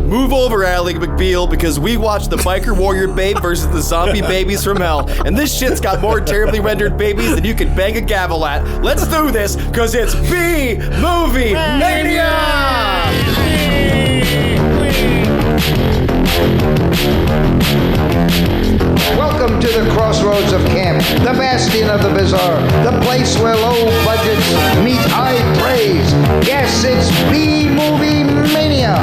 Move over, Ally McBeal, because we watched the Biker Warrior Babe versus the Zombie Babies from Hell, and this shit's got more terribly rendered babies than you can bang a gavel at. Let's do this, because it's B-Movie Mania! Welcome to the crossroads of camp, the bastion of the bizarre, the place where low budgets meet high praise. Yes, it's B-Movie Mania.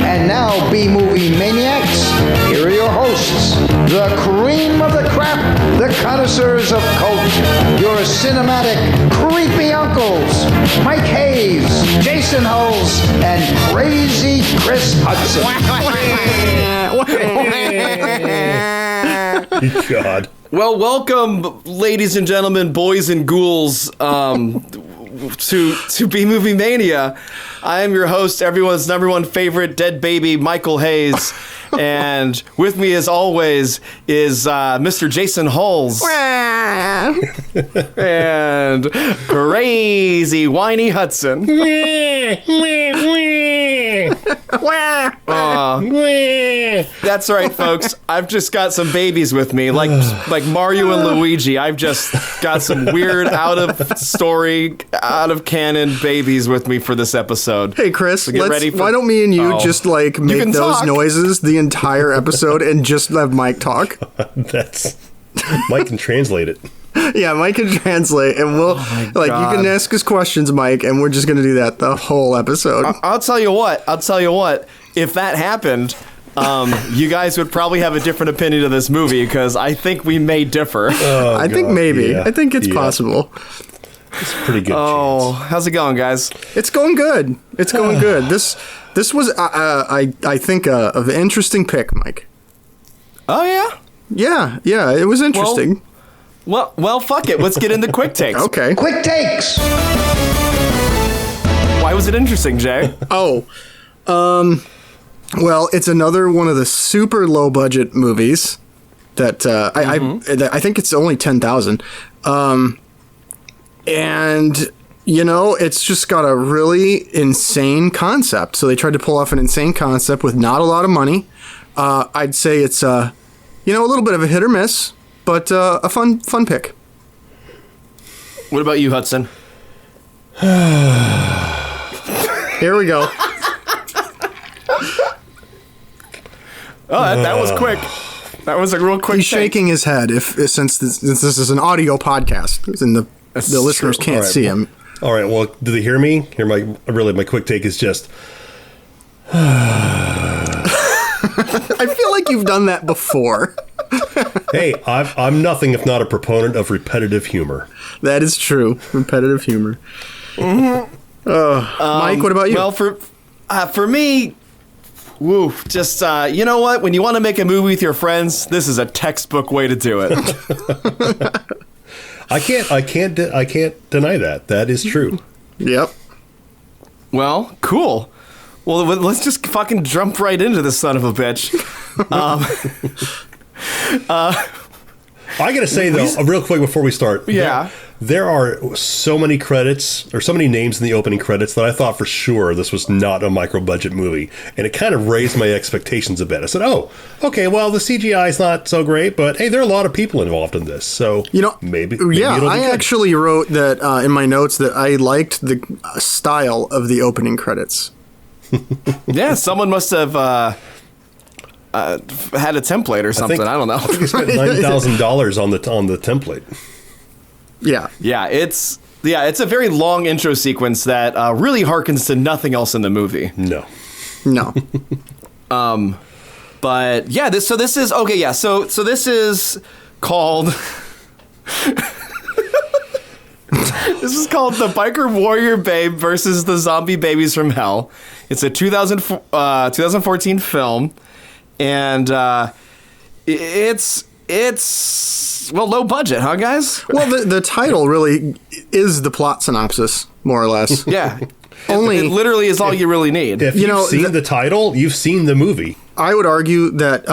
And now, B-Movie Maniacs, here are your hosts, the cream of the crap, the connoisseurs of cult, your cinematic creepy uncles, Mike Hayes, Jason Huls, and crazy Chris Hutson. God. Well, welcome, ladies and gentlemen, boys and ghouls, to B-Movie Mania. I am your host, everyone's number one favorite dead baby, Michael Hayes. And with me, as always, is Mr. Jason Huls. And crazy, whiny Hutson. That's right, folks. I've just got some babies with me, like Mario and Luigi. I've just got some weird, out of canon babies with me for this episode. Hey, Chris, So get ready for- why don't me and you just make can those talk. noises the entire episode and just have Mike talk? That's Mike can translate it. Yeah, Mike can translate, and we'll you can ask us questions, Mike, and we're just gonna do that the whole episode. I'll tell you what. If that happened, you guys would probably have a different opinion of this movie because I think we may differ. I think maybe. Yeah. I think it's possible. It's a pretty good Oh, chance. how's it going, guys? It's going good. It's going good. This was I think an interesting pick, Mike. Oh yeah. Yeah, it was interesting. Well, fuck it. Let's get into quick takes. Okay. Quick takes. Why was it interesting, Jay? Well, it's another one of the super low budget movies that I think it's only 10,000. And it's just got a really insane concept. So they tried to pull off an insane concept with not a lot of money. I'd say it's a little bit of a hit or miss, but a fun pick. What about you, Hutson? Here we go. Oh, that was quick. That was a real quick. He's take. shaking his head since this is an audio podcast and the listeners can't see him. All right, well, do they hear me? My quick take is just... I feel like you've done that before. Hey, I'm nothing if not a proponent of repetitive humor. That is true. Repetitive humor. Mm-hmm. Mike, what about you? Well, for me, just you know what? When you want to make a movie with your friends, this is a textbook way to do it. I can't deny that. That is true. Yep. Well, cool. Well, let's just fucking jump right into this son of a bitch. I gotta say though, real quick before we start, Yeah. there are so many credits or so many names in the opening credits that I thought for sure this was not a micro budget movie, and it kind of raised my expectations a bit. I said, "Oh, okay, well the CGI is not so great, but hey, there are a lot of people involved in this, so maybe it'll be I good." actually wrote that in my notes that I liked the style of the opening credits. Yeah, someone must have had a template or something. I don't know. I think they spent $9,000 on the template. Yeah. Yeah, it's a very long intro sequence that really harkens to nothing else in the movie. No. But yeah, this is okay. Yeah, so this is called. This is called The Biker Warrior Babe versus the Zombie Babies from Hell. It's a 2014 film, and it's low budget, huh, guys? Well, the title really is the plot synopsis, more or less. Yeah. Only It literally is all you really need. If you've seen the title, you've seen the movie. I would argue that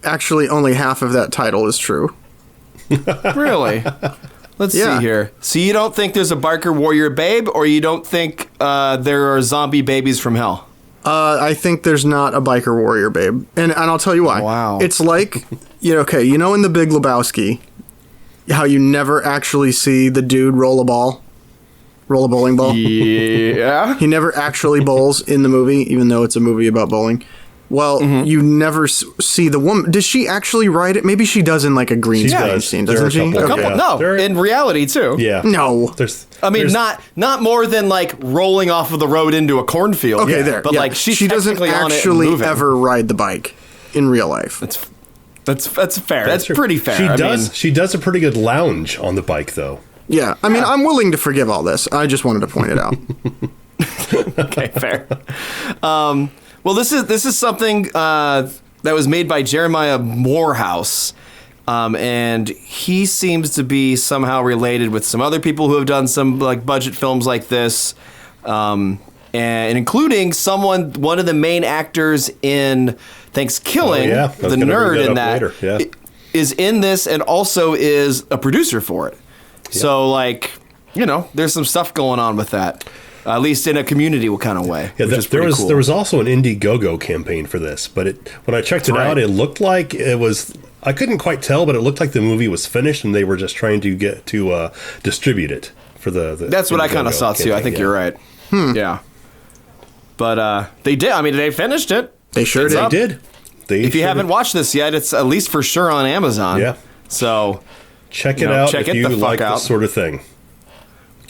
actually only half of that title is true. Really? Let's Yeah. see here. So you don't think there's a biker warrior babe, or you don't think there are zombie babies from hell? I think there's not a biker warrior babe, and I'll tell you why. Wow. It's like, you know in The Big Lebowski, how you never actually see the dude roll a bowling ball. Yeah. He never actually bowls in the movie, even though it's a movie about bowling. Well, you never see the woman. Does she actually ride it? Maybe she does in like a green screen does. scene, There are doesn't a she? couple- Okay. Yeah. No, There- in reality too. Yeah. No. I mean, not more than like rolling off of the road into a cornfield. Okay, there. But yeah. like she's she doesn't technically on it and actually moving. ever ride the bike in real life. That's fair. That's true. pretty fair. She does a pretty good lounge on the bike, though. Yeah, I mean, I'm willing to forgive all this. I just wanted to point it out. Okay, fair. Well, this is something that was made by Jeremiah Morehouse, and he seems to be somehow related with some other people who have done some like budget films like this, and including one of the main actors in Thanksgiving, I was the gonna bring nerd that in up that, later. Yeah. is in this and also is a producer for it. So like, there's some stuff going on with that. At least in a community kind of way. Yeah, which is pretty cool. there was also an Indiegogo campaign for this, but when I checked it out, it looked like it was. I couldn't quite tell, but it looked like the movie was finished, and they were just trying to get to distribute it for the That's what I kind of saw too. I think you're right. Yeah, but they did. I mean, they finished it. They sure It's did. up. They did. If you haven't watched this yet, it's at least for sure on Amazon. Yeah. So check it out check if it you the fuck like out. this sort of thing.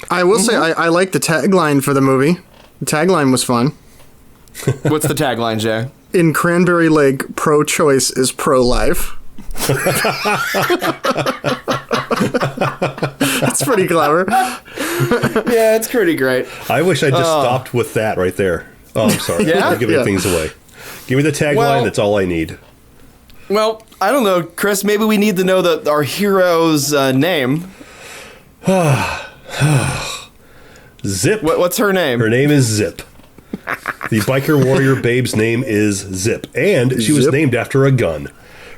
I will say I like the tagline for the movie. The tagline was fun. What's the tagline, Jay? In Cranberry Lake, pro-choice is pro-life. That's pretty clever. Yeah, it's pretty great. I wish I just stopped with that right there. Oh, I'm sorry. Yeah? I'm giving Yeah. things away. Give me the tagline. Well- That's all I need. Well, I don't know, Chris. Maybe we need to know our hero's name. Zip. What's her name? Her name is Zip. The biker warrior babe's name is Zip, and she was Zip. named after a gun.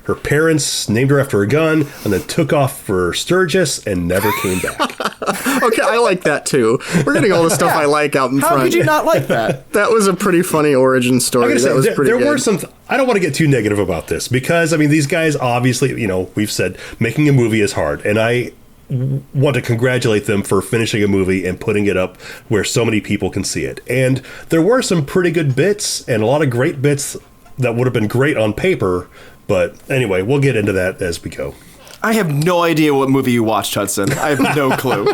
Her parents named her after a gun, and then took off for Sturgis and never came back. Okay, I like that too. We're getting all the stuff I like out in How front. could you not like that? That was a pretty funny origin I story. gotta That was say, pretty there good. were some. I don't want to get too negative about this because I mean these guys obviously, we've said making a movie is hard, and I want to congratulate them for finishing a movie and putting it up where so many people can see it. And there were some pretty good bits and a lot of great bits that would have been great on paper. But anyway, we'll get into that as we go. I have no idea what movie you watched, Hutson. I have no clue.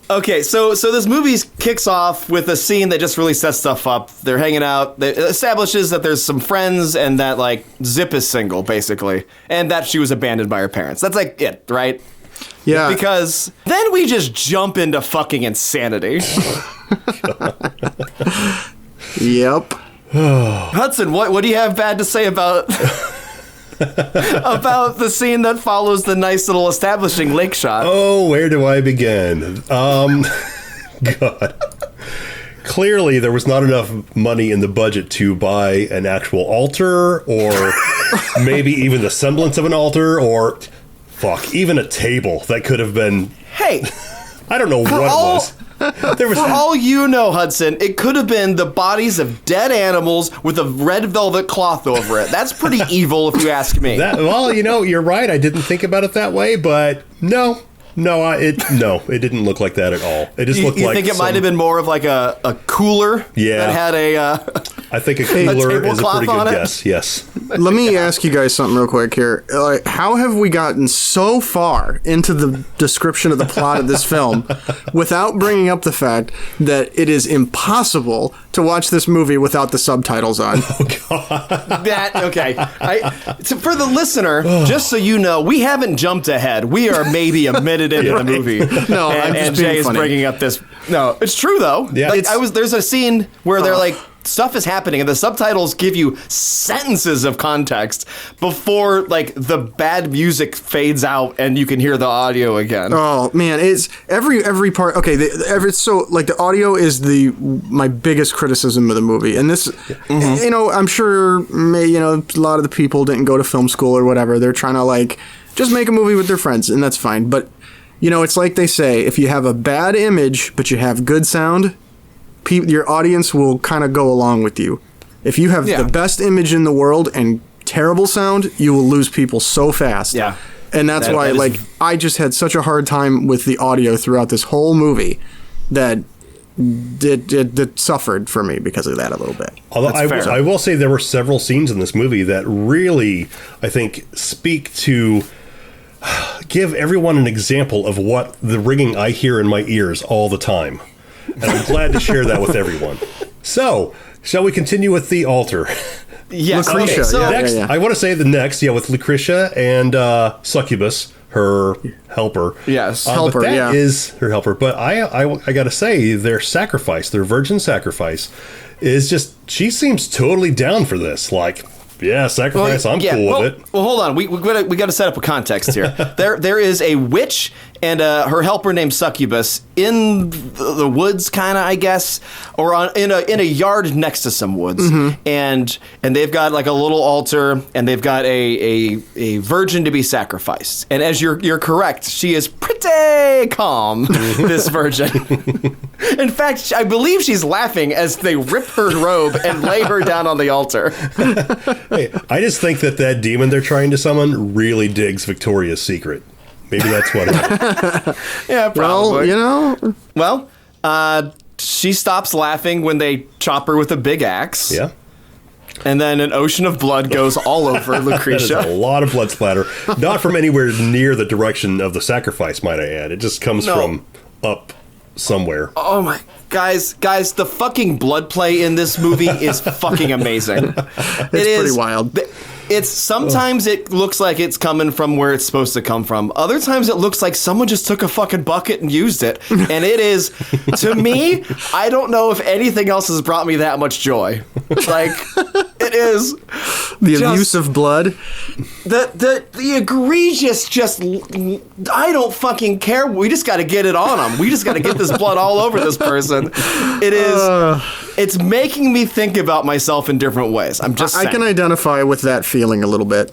Okay, so this movie kicks off with a scene that just really sets stuff up. They're hanging out. It establishes that there's some friends and that, like, Zip is single, basically. And that she was abandoned by her parents. That's, like, it, right? Yeah. Because then we just jump into fucking insanity. Yep. Hutson, what do you have bad to say about about the scene that follows the nice little establishing lake shot? Oh, where do I begin? God. Clearly, there was not enough money in the budget to buy an actual altar, or maybe even the semblance of an altar, or even a table that could have been. Hey, I don't know what it was. There was for all you know, Hudson, it could have been the bodies of dead animals with a red velvet cloth over it. That's pretty evil, if you ask me. You're right. I didn't think about it that way, but no, it didn't look like that at all. It just looked you like think it might have been more of like a cooler Yeah. that had a I think a cooler is a tablecloth pretty on good it? guess. Yes. Let me ask you guys something real quick here. Like, how have we gotten so far into the description of the plot of this film without bringing up the fact that it is impossible to watch this movie without the subtitles on? that. Okay, for the listener, just so you know, we haven't jumped ahead. We are maybe a minute into the movie. No, I'm just and being Jay is funny. bringing up this. No, it's true though. Yeah. Like, there's a scene where they're like. Stuff is happening, and the subtitles give you sentences of context before, like, the bad music fades out and you can hear the audio again. Oh man, it's every part. Okay, so like the audio is my biggest criticism of the movie, and this, I'm sure, a lot of the people didn't go to film school or whatever. They're trying to like Just make a movie with their friends, and that's fine. But, it's like they say, if you have a bad image, but you have good sound, your audience will kind of go along with you. If you have the best image in the world and terrible sound, you will lose people so fast. Yeah. And that's why, I just had such a hard time with the audio throughout this whole movie that it suffered for me because of that a little bit. Although I will say there were several scenes in this movie that really, I think, give everyone an example of what the ringing I hear in my ears all the time. And I'm glad to share that with everyone. So, shall we continue with the altar? Yes. Lucretia. Okay, so Next, I want to say with Lucretia and Succubus, her helper. Yes, helper. But that is her helper. But I got to say, their virgin sacrifice, is just, she seems totally down for this. Like, sacrifice. I'm cool with it. Well, hold on. We got to set up a context here. There is a witch and her helper named Succubus in the woods, kind of, I guess, or in a yard next to some woods, and they've got like a little altar, and they've got a virgin to be sacrificed. And as you're correct, she is pretty calm. This virgin. In fact, I believe she's laughing as they rip her robe and lay her down on the altar. Hey, I just think that demon they're trying to summon really digs Victoria's Secret. Maybe that's what it is. Yeah, probably. Well, she stops laughing when they chop her with a big axe. Yeah. And then an ocean of blood goes all over Lucretia. That is a lot of blood splatter. Not from anywhere near the direction of the sacrifice, might I add. It just comes from up somewhere. Oh my... Guys, the fucking blood play in this movie is fucking amazing. It's pretty wild. It's sometimes it looks like it's coming from where it's supposed to come from. Other times it looks like someone just took a fucking bucket and used it. And it is, to me, I don't know if anything else has brought me that much joy. Like, it is. The abuse of blood. The egregious I don't fucking care. We just got to get it on them. We just got to get this blood all over this person. It is. It's making me think about myself in different ways. I'm just saying. I can identify with that feeling a little bit.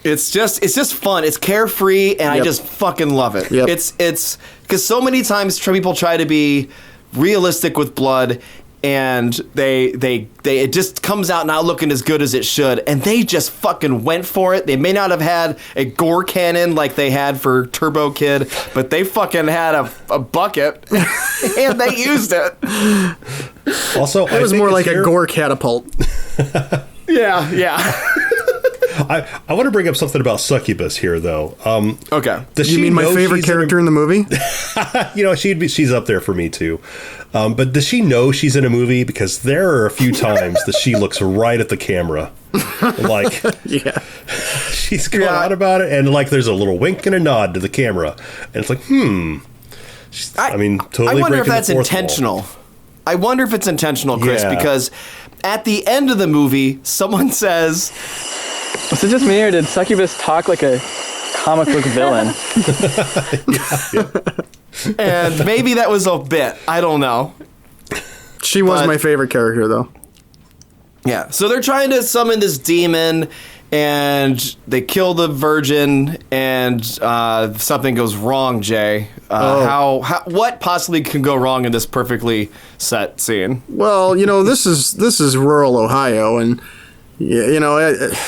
It's just fun. It's carefree, and I just fucking love it. Yep. It's because so many times people try to be realistic with blood, and they it just comes out not looking as good as it should, and they just fucking went for it. They may not have had a gore cannon like they had for Turbo Kid, but they fucking had a bucket, and they used it. Also, it was more like a gore catapult. Yeah. I want to bring up something about Succubus here, though. Okay. Does you she mean my know favorite character in the movie? She's up there for me too. But does she know she's in a movie? Because there are a few times that she looks right at the camera, like she's going on about it, and like there's a little wink and a nod to the camera, and it's like, totally. I wonder if that's intentional. I wonder if it's intentional, Chris, because at the end of the movie, someone says, "Was it just me, or did Succubus talk like a comic book villain?" And maybe that was a bit. I don't know. She was my favorite character, though. Yeah. So they're trying to summon this demon, and they kill the virgin, and something goes wrong, Jay. What possibly can go wrong in this perfectly set scene? Well, this is rural Ohio, and it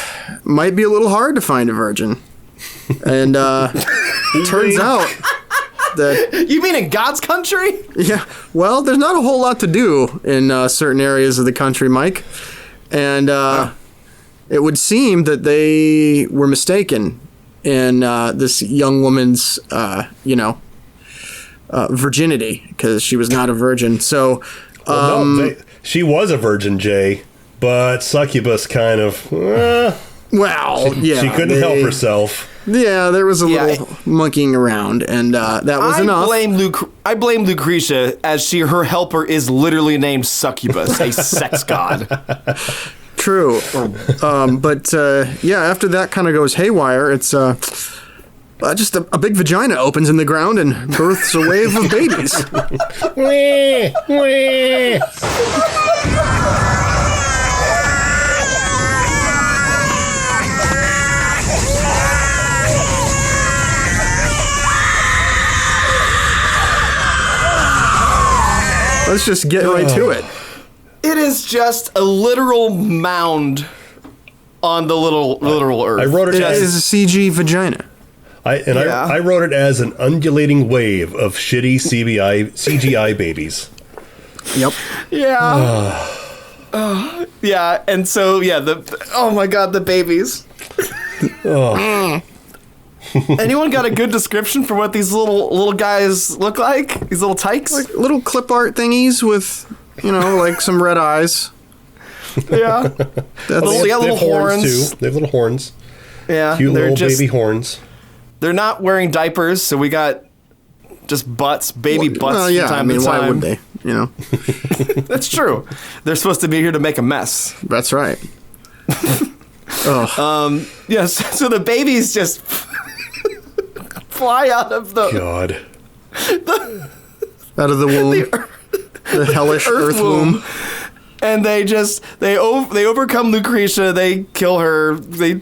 might be a little hard to find a virgin. And turns out that... You mean in God's country? Yeah. Well, there's not a whole lot to do in certain areas of the country, Mike. And it would seem that they were mistaken in this young woman's, virginity, because she was not a virgin. So... she was a virgin, Jay, but Succubus kind of... she couldn't help herself. Yeah, there was a little monkeying around, and that was enough. I blame Lucretia, as her helper is literally named Succubus, a sex god. True. But after that kind of goes haywire, it's just a big vagina opens in the ground and births a wave of babies. Let's just get right to it. It is just a literal mound on the literal Earth. I wrote it It as is a CG vagina. I wrote it as an undulating wave of shitty CGI babies. Yep. Yeah. Yeah, and so oh my god, the babies. Anyone got a good description for what these little guys look like? These little tykes? Like little clip art thingies with, like some red eyes. Yeah. That's They got little horns. too. They have little horns. Yeah. Cute they're little baby horns. They're not wearing diapers, so we got just butts, baby butts Well, from yeah, time to time. why would they? That's true. They're supposed to be here to make a mess. That's right. Yes, so the babies just fly out of the God. Out of the womb. The hellish earth womb. and they overcome Lucretia, they kill her, they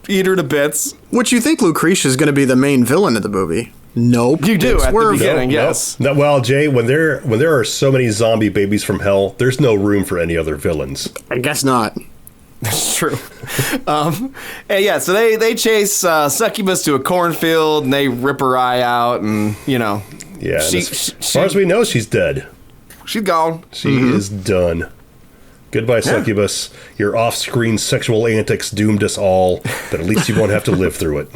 eat her to bits. Which you think Lucretia is going to be the main villain of the movie. Nope. You do at the Swerve. beginning, yes. No, well, Jay, when there are so many zombie babies from hell, there's no room for any other villains. I guess not. It's true. And yeah, so they chase Succubus to a cornfield, and they rip her eye out, and, Yeah, as far as we know, she's dead. She's gone. She is done. Goodbye, Succubus. Your off-screen sexual antics doomed us all, but at least you won't have to live through it.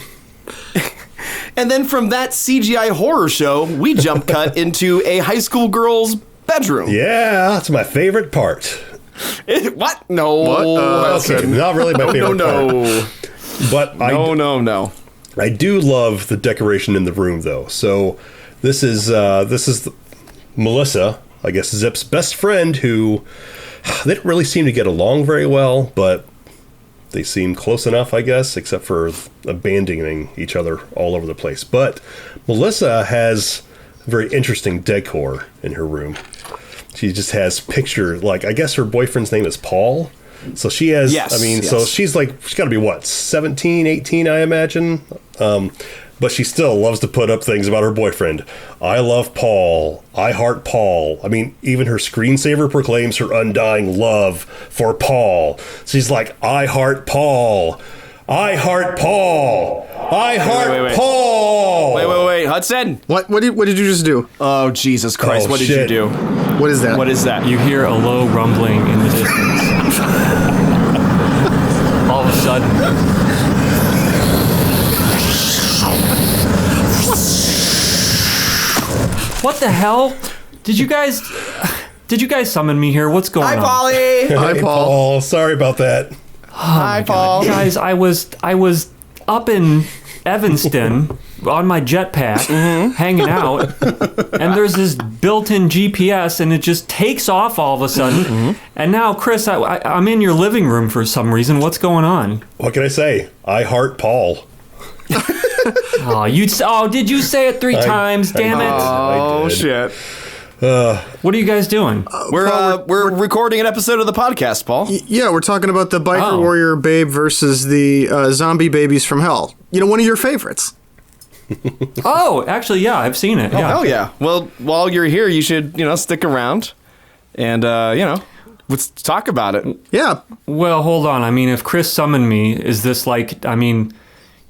And then from that CGI horror show, we jump cut into a high school girl's bedroom. Yeah, that's my favorite part. What? No. What? Okay, not really my favorite No. part. But No. I do love the decoration in the room, though. So this is Melissa, I guess Zip's best friend, who they didn't really seem to get along very well, but they seem close enough, I guess, except for abandoning each other all over the place. But Melissa has very interesting decor in her room. She just has pictures, like, I guess her boyfriend's name is Paul. So she has, so she's got to be, what, 17, 18, I imagine? But she still loves to put up things about her boyfriend. I love Paul. I heart Paul. I mean, even her screensaver proclaims her undying love for Paul. She's like, I heart Paul. I heart Paul. I heart Paul. Wait, Hutson. What did you just do? Oh, Jesus Christ. Oh, what did shit. you do? What is that? What is that? You hear a low rumbling in the distance. All of a sudden. What the hell? Did you guys summon me here? What's going Hi, on? Polly. Hi, Paul. Sorry about that. Hi, Paul. Guys, I was up in Evanston on my jetpack, hanging out, and there's this built-in GPS, and it just takes off all of a sudden. And now, Chris, I'm in your living room for some reason. What's going on? What can I say? I heart Paul. Did you say it 3 times? Damn it! Oh, I did. shit. What are you guys doing? We're recording an episode of the podcast, Paul. Yeah, we're talking about the biker warrior babe versus the zombie babies from hell. one of your favorites. Oh, actually, yeah, I've seen it. Oh, Yeah. hell yeah. Well, while you're here, you should, stick around and, let's talk about it. Yeah. Well, hold on. I mean, if Chris summoned me, is this like? I mean,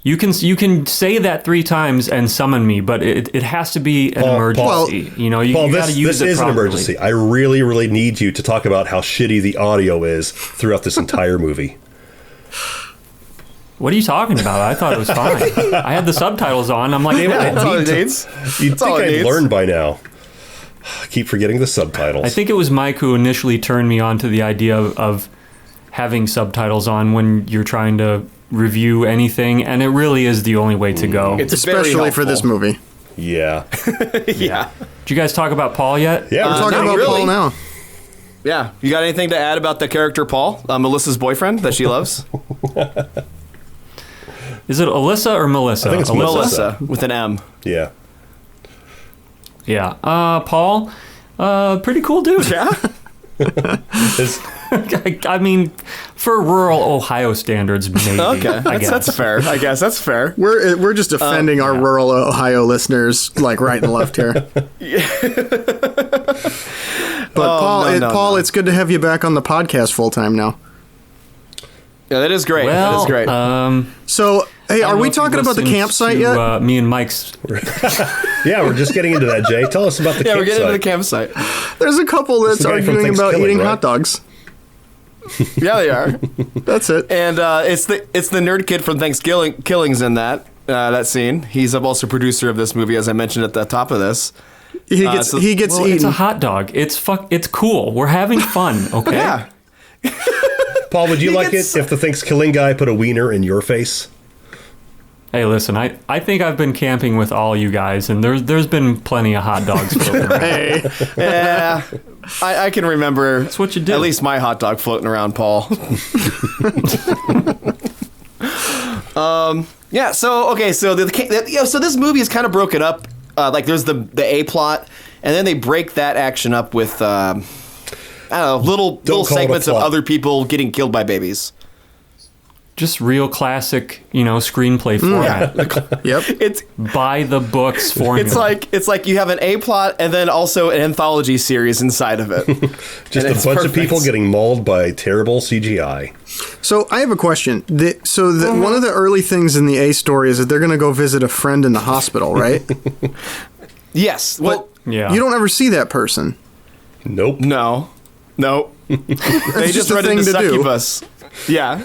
you can say that 3 times and summon me, but it has to be an emergency. You got to use this it is properly. an emergency. I really, really need you to talk about how shitty the audio is throughout this entire movie. What are you talking about? I thought it was fine. I had the subtitles on. I'm like, That's all it needs. You'd That's all think it I'd needs. learned by now. I keep forgetting the subtitles. I think it was Mike who initially turned me on to the idea of having subtitles on when you're trying to review anything, and it really is the only way to go. It's Especially very for this helpful. movie. Yeah. Yeah. Did you guys talk about Paul yet? Yeah, We're talking not about really. Paul now. Yeah. You got anything to add about the character Paul, Melissa's boyfriend that she loves? Is it Alyssa or Melissa? I think it's Melissa with an M. Yeah. Yeah. Paul, pretty cool dude. Yeah. I mean, for rural Ohio standards, maybe. Okay. I guess. That's fair. I guess that's fair. We're just offending our rural Ohio listeners like right and left here. But Paul, no. it's good to have you back on the podcast full time now. Yeah, that is great. Well, that is great. So, hey, are we talking about the campsite yet? Me and Mike's. Yeah, we're just getting into that, Jay. Tell us about the yeah, campsite. we're getting into the campsite. There's a couple that's the guy from arguing about Thanksgiving, eating right? hot dogs. Yeah, they are. That's it. And it's the nerd kid from Thanksgiving's in that scene. He's also producer of this movie, as I mentioned at the top of this. He gets Well, eaten. it's a hot dog. It's cool. We're having fun. Okay. Yeah. Paul, would you like gets- it if the Thanksgiving guy put a wiener in your face? Hey, listen. I think I've been camping with all you guys, and there's been plenty of hot dogs floating around. Hey, Yeah. I can remember. That's what you do. At least my hot dog floating around, Paul. Yeah. So okay. So so this movie is kind of broken up. Like there's the A plot, and then they break that action up with I don't know, little call it a segments of plot. other people getting killed by babies. Just real classic, screenplay format. yep. It's By the books formula. it's like you have an A plot and then also an anthology series inside of it. Just And a it's bunch of perfect. people getting mauled by terrible CGI. So I have a question. One of the early things in the A story is that they're going to go visit a friend in the hospital, right? Yes. Well, yeah. You don't ever see that person. Nope. no. They just just a run thing into to do. Succubus. Yeah.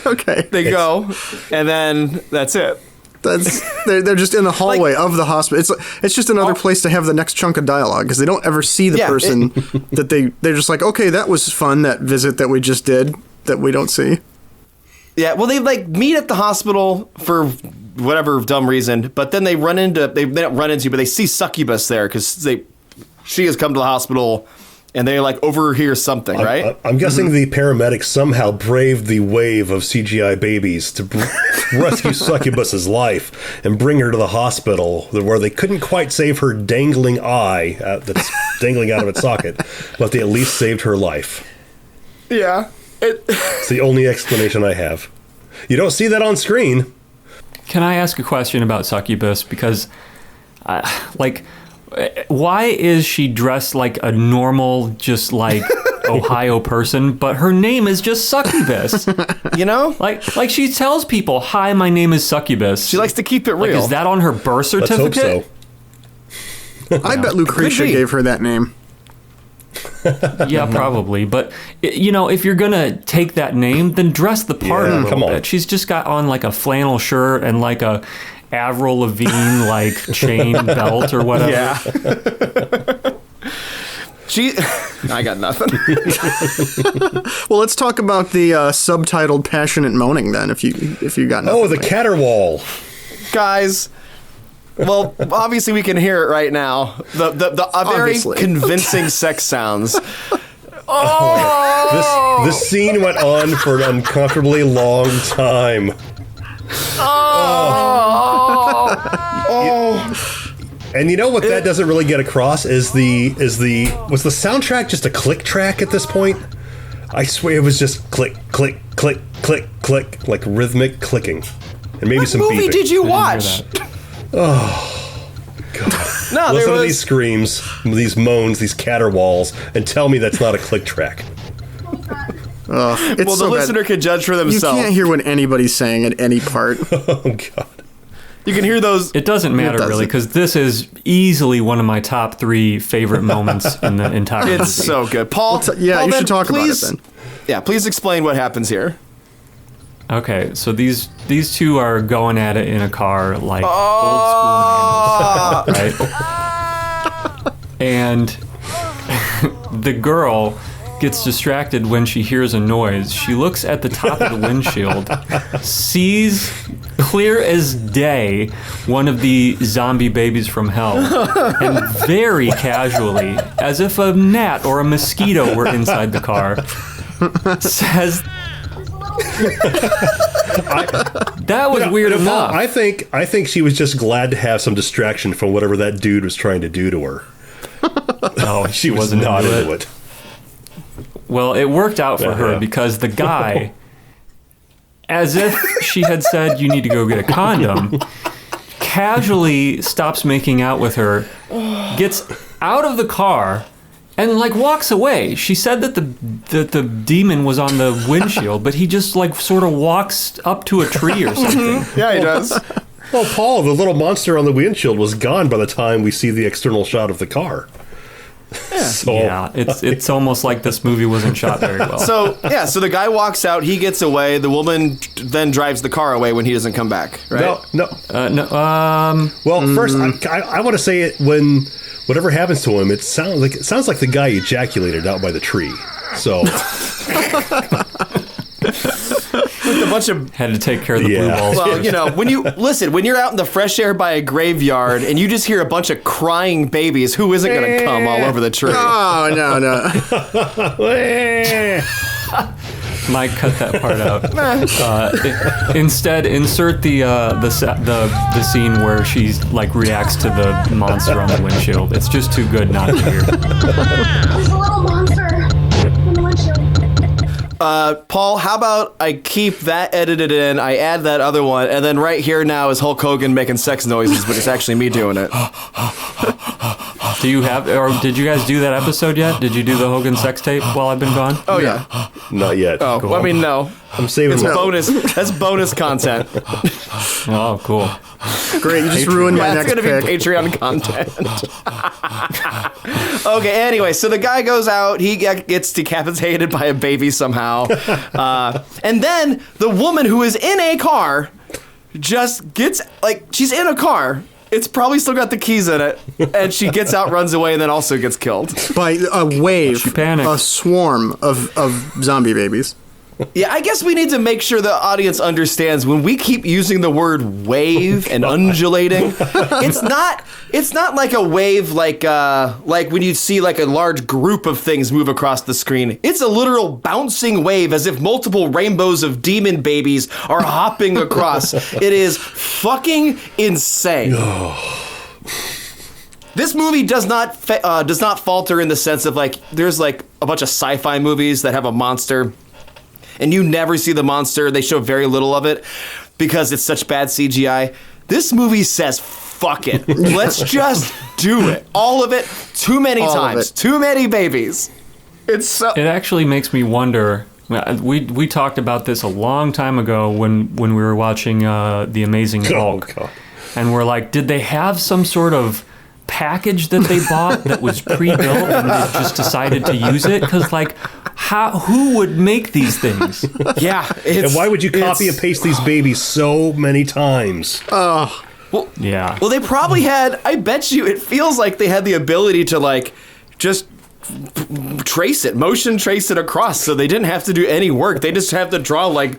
Okay. They go, and then that's it. They're just in the hallway of the hospital. It's just another place to have the next chunk of dialogue because they don't ever see the Yeah, person that they're just like, okay, that was fun, that visit that we just did that we don't see. Yeah, well, they meet at the hospital for whatever dumb reason, but then they but they see Succubus there because she has come to the hospital, and they overhear something, right? I'm guessing the paramedics somehow braved the wave of CGI babies to rescue Succubus's life and bring her to the hospital where they couldn't quite save her dangling eye that's dangling out of its socket, but they at least saved her life. Yeah. It's the only explanation I have. You don't see that on screen. Can I ask a question about Succubus? Because, why is she dressed like a normal, just Ohio person, but her name is just Succubus? Like she tells people, "Hi, my name is Succubus." She likes to keep it real. Is that on her birth Let's hope certificate? so. I bet Lucretia Could be. gave her that name. Yeah, probably. But if you're gonna take that name, then dress the part Yeah, a little come on. bit. She's just got on a flannel shirt and a Avril Lavigne chain belt or whatever. Yeah. I got nothing. Well, let's talk about the subtitled "Passionate Moaning" then. If you got nothing. Oh, the Caterwaul. Guys. Well, obviously we can hear it right now. The very Obviously. convincing sex sounds. This scene went on for an uncomfortably long time. And you know what that doesn't really get across was the soundtrack just a click track at this point? I swear it was just click, click, click, click, click, like rhythmic clicking. And maybe some Movie beeping. did you hear watch? No, Listen there to these was. screams, these moans, these caterwauls, and tell me that's not a click track. It's Well, the so bad. listener could judge for You themselves. can't hear what anybody's saying at any part. Oh, God. You can hear those. It doesn't matter doesn't. really, because this is easily one of my top 3 favorite moments in the entire movie. It's so good, Paul. Yeah, Paul, you then should talk please, about it then. Yeah, please explain what happens here. Okay, so these two are going at it in a car like Oh. old school Maniacs, right? And the girl gets distracted when she hears a noise. She looks at the top of the windshield, sees clear as day one of the zombie babies from hell, and very casually, as if a gnat or a mosquito were inside the car, says, that was weird enough. I think she was just glad to have some distraction from whatever that dude was trying to do to her. No, She was not into it. Well, it worked out for her Yeah. because the guy, as if she had said, "You need to go get a condom," casually stops making out with her, gets out of the car, and like walks away. She said that the demon was on the windshield, but he just like sort of walks up to a tree or something. Yeah, he does. Well, Paul, the little monster on the windshield was gone by the time we see the external shot of the car. So, Yeah, it's almost like this movie wasn't shot very well. So the guy walks out, he gets away, the woman then drives the car away when he doesn't come back, right? No. Well, first, I want to say it when whatever happens to him, it sounds like the guy ejaculated out by the tree. So With a bunch of had to take care of the blue balls. well, first. when you're out in the fresh air by a graveyard and you just hear a bunch of crying babies, who isn't going to come all over the tree? Oh, no. Might cut that part out. Instead, insert the scene where she like reacts to the monster on the windshield. It's just too good not to hear. There's a little monster on the windshield. Paul, how about I keep that edited in, I add that other one, and then right here now is Hulk Hogan making sex noises, but it's actually me doing it. Do you have, or did you guys do that episode yet? Did you do the Hogan sex tape while I've been gone? Oh, yeah. not yet. Oh, Cool. well, I mean, no. I'm saving my Bonus. That's bonus content. Oh, cool. Great, you just ruined my Yeah, next it's going to be pick. Patreon content. Okay, anyway, so the guy goes out, he gets decapitated by a baby somehow. And then the woman who is in a car just gets, like, she's in a car. It's probably still got the keys in it. And she gets out, runs away, and then also gets killed. By a wave, She panicked. a swarm of zombie babies. Yeah, I guess we need to make sure the audience understands when we keep using the word wave and undulating, it's not like a wave like when you see like a large group of things move across the screen. It's a literal bouncing wave as if multiple rainbows of demon babies are hopping across. It is fucking insane. This movie does not falter in the sense of like there's like a bunch of sci-fi movies that have a monster and you never see the monster. They show very little of it because it's such bad CGI. This movie says, fuck it. Let's just do it. All of it, too many times. Too many babies. It's so... It actually makes me wonder. We talked about this a long time ago when we were watching The Amazing Hulk. God. And we're like, did they have some sort of package that they bought that was pre-built and they just decided to use it? Because like, who would make these things? Yeah. And why would you copy and paste these babies so many times? Yeah. Well, they probably had, I bet you, it feels like they had the ability to like just motion trace it across, so they didn't have to do any work. They just have to draw like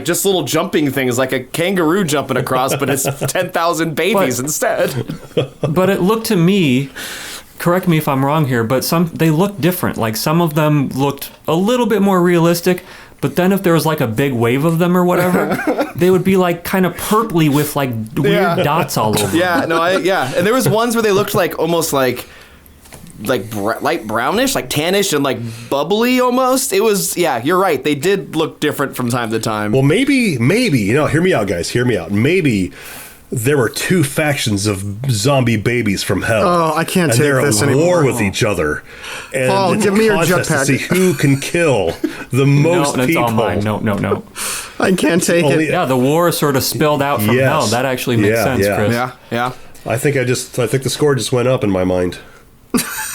just little jumping things, like a kangaroo jumping across, but it's 10,000 babies instead. But it looked to me, correct me if I'm wrong here, but they looked different. Like some of them looked a little bit more realistic, but then if there was like a big wave of them or whatever, they would be like kind of purpley with like weird dots all over. Yeah, no, and there was ones where they looked like almost like light brownish, like tannish and like bubbly almost. It was, yeah, you're right. They did look different from time to time. Well, maybe, hear me out, guys. Hear me out. Maybe there were two factions of zombie babies from hell. Oh, I can't take this and they're at anymore. war with each other. And Paul, it's give a me your contest jetpack. to see who can kill the most No, that's people. all mine. No. I can't take Only- it. Yeah, the war sort of spilled out from Yes. hell. That actually makes sense, yeah. Chris. Yeah. I think the score just went up in my mind.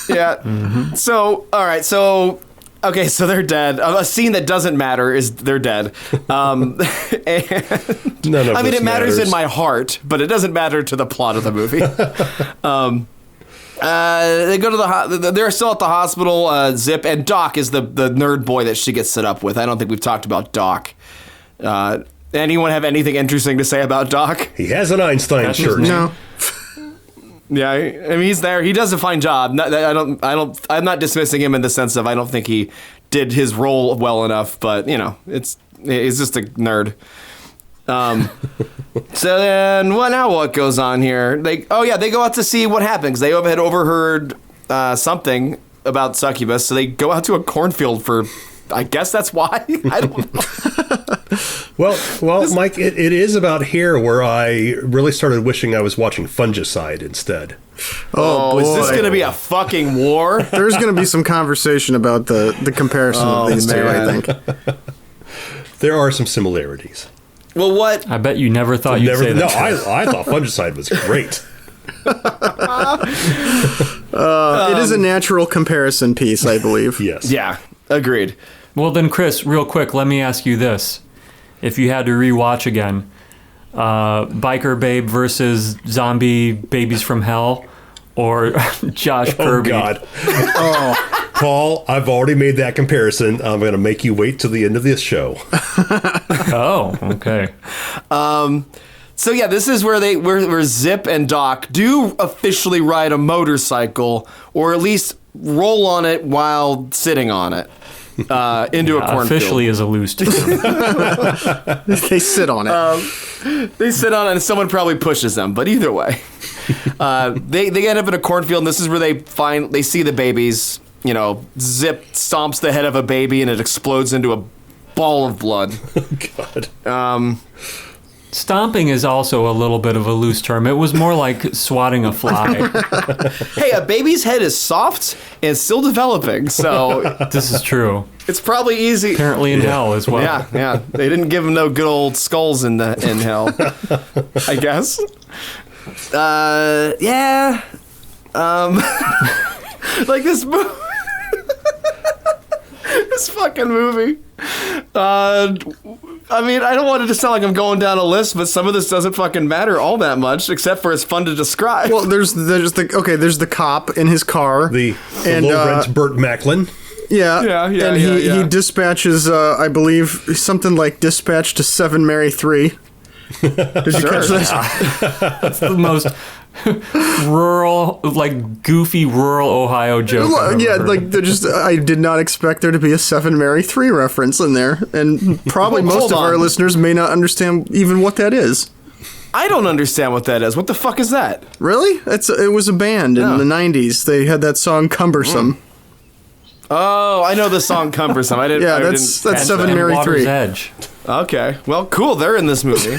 Yeah. Mm-hmm. So, all right. So, okay. So they're dead. A scene that doesn't matter is they're dead. And None of I mean, this it matters in matters. my heart, but it doesn't matter to the plot of the movie. They go to they're still at the hospital. Zip and Doc is the nerd boy that she gets set up with. I don't think we've talked about Doc. Anyone have anything interesting to say about Doc? He has an Einstein That's his shirt. name. No. Yeah, I mean, he's there. He does a fine job. I'm not dismissing him in the sense of I don't think he did his role well enough, but he's just a nerd. So then, what goes on here? They go out to see what happens. They had overheard something about Succubus, so they go out to a cornfield for. I guess that's why. I don't know. Well, Mike, it is about here where I really started wishing I was watching Fungicide instead. Oh, is this boy. going to be a fucking war? There's going to be some conversation about the comparison of these two, I man. think. There are some similarities. Well, what? I bet you never thought you'd say No, that. I thought Fungicide was great. It is a natural comparison piece, I believe. Yes. Yeah, agreed. Well, then, Chris, real quick, let me ask you this. If you had to rewatch again, Biker Babe versus Zombie Babies from Hell, or Josh Kirby? Oh, God. Paul, I've already made that comparison. I'm going to make you wait till the end of this show. Oh, okay. So yeah, this is where Zip and Doc do officially ride a motorcycle, or at least roll on it while sitting on it into a cornfield. Officially is a loose term. They sit on it. They sit on it, and someone probably pushes them. But either way, they end up in a cornfield, and this is where they see the babies. You know, Zip stomps the head of a baby, and it explodes into a ball of blood. God. Stomping is also a little bit of a loose term. It was more like swatting a fly. Hey, a baby's head is soft and still developing, so This is true. it's probably easy. Apparently in hell as well. Yeah. They didn't give them no good old skulls in hell, I guess. Yeah. Like this movie. This fucking movie. I mean, I don't want it to sound like I'm going down a list, but some of this doesn't fucking matter all that much, except for it's fun to describe. Well, there's the cop in his car. The And, low-rent Burt Macklin. Yeah, Yeah, and yeah. he dispatches, I believe, something like dispatch to 7 Mary 3. Did you catch that? That's the most rural, like goofy rural Ohio joke. I've ever Yeah, heard. like they're just. I did not expect there to be a 7 Mary 3 reference in there, and probably Well, most hold of our on. listeners may not understand even what that is. I don't understand what that is. What the fuck is that? Really? It was a band in No. the 90s. They had that song "Cumbersome." Oh, I know the song "Cumbersome." I didn't. Yeah, I that's didn't catch 7 that. Mary Water's 3. Edge. Okay, well, cool. They're in this movie.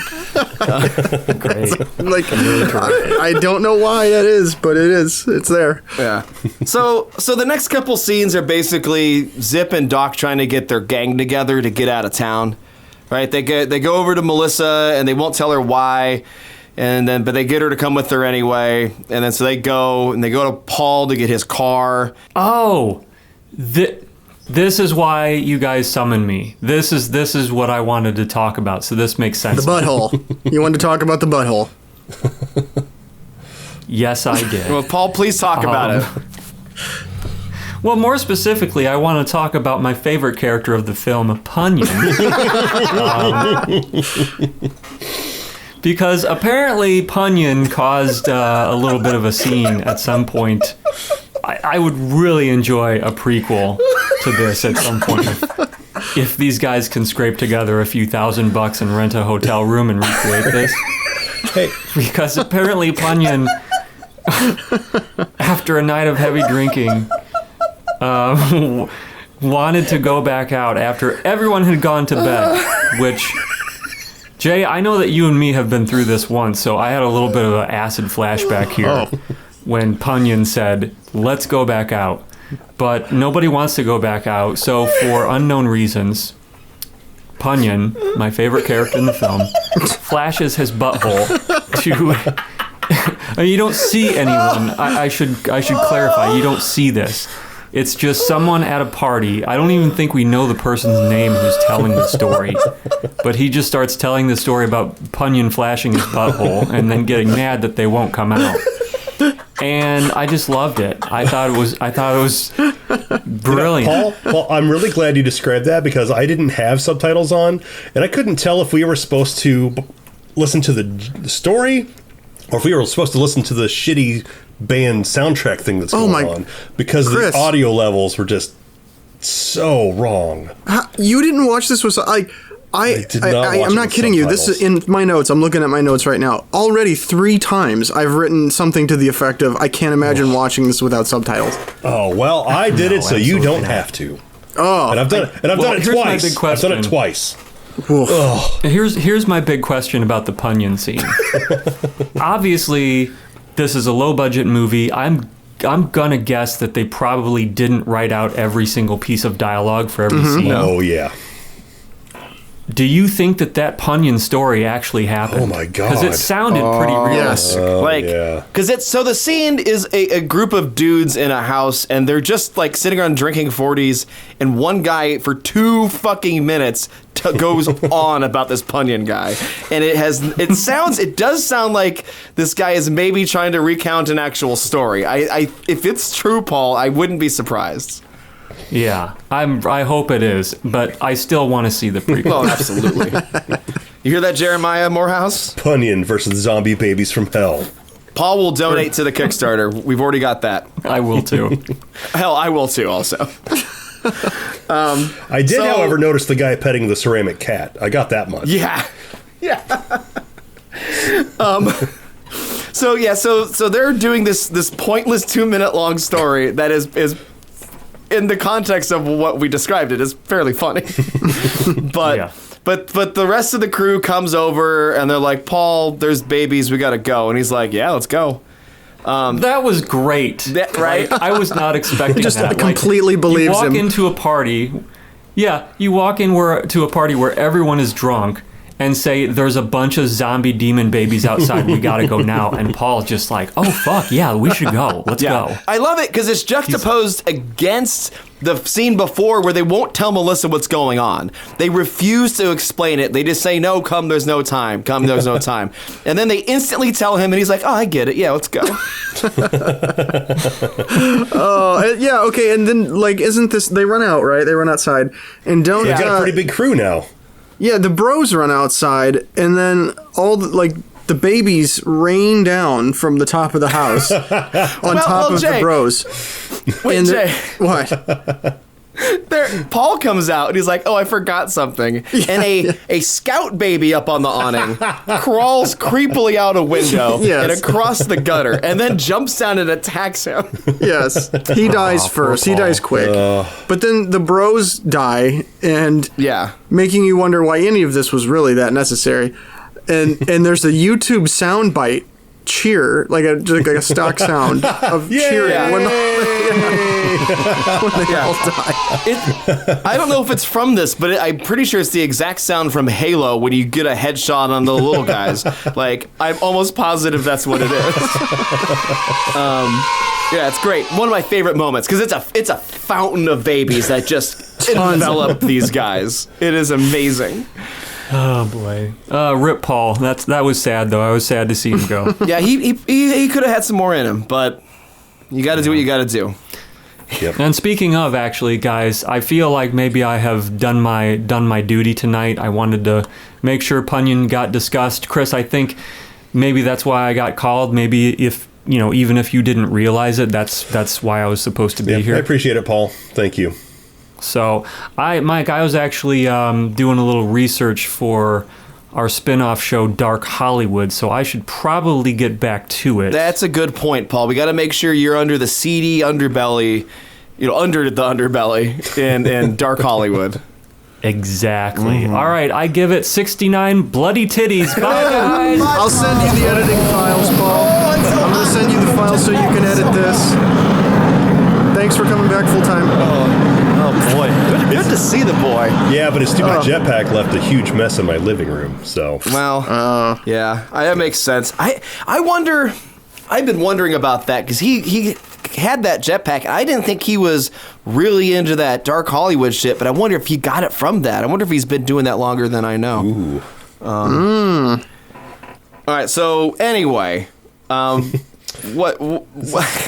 Great. Like, I don't know why that is, but it is. It's there. Yeah. So the next couple scenes are basically Zip and Doc trying to get their gang together to get out of town. Right? They go over to Melissa and they won't tell her why. But they get her to come with her anyway. And then so they go to Paul to get his car. Oh, this is why you guys summoned me. This is what I wanted to talk about. So this makes sense. The butthole. You wanted to talk about the butthole. Yes, I did. Well, Paul, please talk about it. Well, more specifically, I want to talk about my favorite character of the film, Ponyon. Because apparently Ponyon caused a little bit of a scene at some point. I would really enjoy a prequel to this at some point. If these guys can scrape together a few $1,000 and rent a hotel room and recreate this. Hey. Because apparently Ponyon, after a night of heavy drinking, wanted to go back out after everyone had gone to bed, which... Jay, I know that you and me have been through this once, so I had a little bit of an acid flashback here when Ponyon said, "Let's go back out." But nobody wants to go back out, so for unknown reasons, Ponyon, my favorite character in the film, flashes his butthole to... You don't see anyone. I should clarify, you don't see this. It's just someone at a party. I don't even think we know the person's name who's telling the story. But he just starts telling the story about Ponyon flashing his butthole and then getting mad that they won't come out. And I just loved it. I thought it was brilliant. Paul, I'm really glad you described that because I didn't have subtitles on, and I couldn't tell if we were supposed to listen to the story or if we were supposed to listen to the shitty band soundtrack thing that's going on, because Chris, the audio levels were just so wrong. You didn't watch this with... I'm not kidding you. This is in my notes. I'm looking at my notes right now. Already 3 times I've written something to the effect of, I can't imagine watching this without subtitles. Oh, well, I did it so you don't have to. Oh. And I've done it here's my twice. big question. I've done it twice. Here's my big question about the Ponyon scene. Obviously, this is a low budget movie. I'm gonna guess that they probably didn't write out every single piece of dialogue for every scene. Oh, yeah. Do you think that Ponyon story actually happened? Oh, my God. Because it sounded pretty realistic. Yeah. Because so the scene is a group of dudes in a house, and they're just like sitting around drinking 40s, and one guy for 2 fucking minutes goes on about this Ponyon guy, and it does sound like this guy is maybe trying to recount an actual story. If it's true, Paul, I wouldn't be surprised. Yeah, I hope it is, but I still want to see the prequel. Oh, absolutely. You hear that, Jeremiah Morehouse? Ponyon versus zombie babies from hell. Paul will donate to the Kickstarter. We've already got that. I will too. Hell, I will too also. I did, however, notice the guy petting the ceramic cat. I got that much. Yeah. So they're doing this pointless 2-minute long story that is in the context of what we described it is fairly funny. But the rest of the crew comes over and they're like, Paul, there's babies, we gotta go. And he's like, yeah, let's go. That was great. Right? I was not expecting Just that. completely believes you walk him. into a party. Yeah, you walk to a party where everyone is drunk and say, there's a bunch of zombie demon babies outside, we gotta go now. And Paul's just like, oh, fuck, yeah, we should go. Let's go. I love it because it's juxtaposed against the scene before where they won't tell Melissa what's going on. They refuse to explain it. They just say, no, come, there's no time. Come, there's no time. And then they instantly tell him, and he's like, oh, I get it. Yeah, let's go. Yeah, okay, and then, like, isn't this... They run out, right? They run outside. And don't... They got a pretty big crew now. Yeah, the bros run outside, and then all the babies rain down from the top of the house on top of Jay, the bros. Wait, Jay. What? Paul comes out and he's like, oh, I forgot something. And a scout baby up on the awning crawls creepily out a window and across the gutter and then jumps down and attacks him. Yes. He dies first. He dies quick. But then the bros die, and making you wonder why any of this was really that necessary. And there's a YouTube soundbite cheer, like a stock sound of cheering when they all die. I don't know if it's from this, but I'm pretty sure it's the exact sound from Halo when you get a headshot on the little guys. Like, I'm almost positive that's what it is. Yeah, it's great. One of my favorite moments because it's a fountain of babies that just envelop these guys. It is amazing. Oh boy, rip Paul. That was sad though. I was sad to see him go. Yeah, he could have had some more in him, but you got to do what you got to do. Yep. And speaking of, actually, guys, I feel like maybe I have done my duty tonight. I wanted to make sure Ponyon got discussed. Chris, I think maybe that's why I got called. Maybe if even if you didn't realize it, that's why I was supposed to be here. I appreciate it, Paul. Thank you. So, Mike, I was actually doing a little research for our spin-off show, Dark Hollywood, so I should probably get back to it. That's a good point, Paul. We got to make sure you're under the seedy underbelly, under the underbelly in Dark Hollywood. Exactly. Mm-hmm. All right, I give it 69 bloody titties. Bye, guys. I'll send you the editing files, Paul. I'm going to send you the files so you can edit this. Thanks for coming back full-time. Oh boy, good to see the boy. Yeah, but his stupid jetpack left a huge mess in my living room. So yeah, that makes sense. I wonder. I've been wondering about that because he had that jetpack. And I didn't think he was really into that Dark Hollywood shit, but I wonder if he got it from that. I wonder if he's been doing that longer than I know. Ooh. All right. So anyway. What?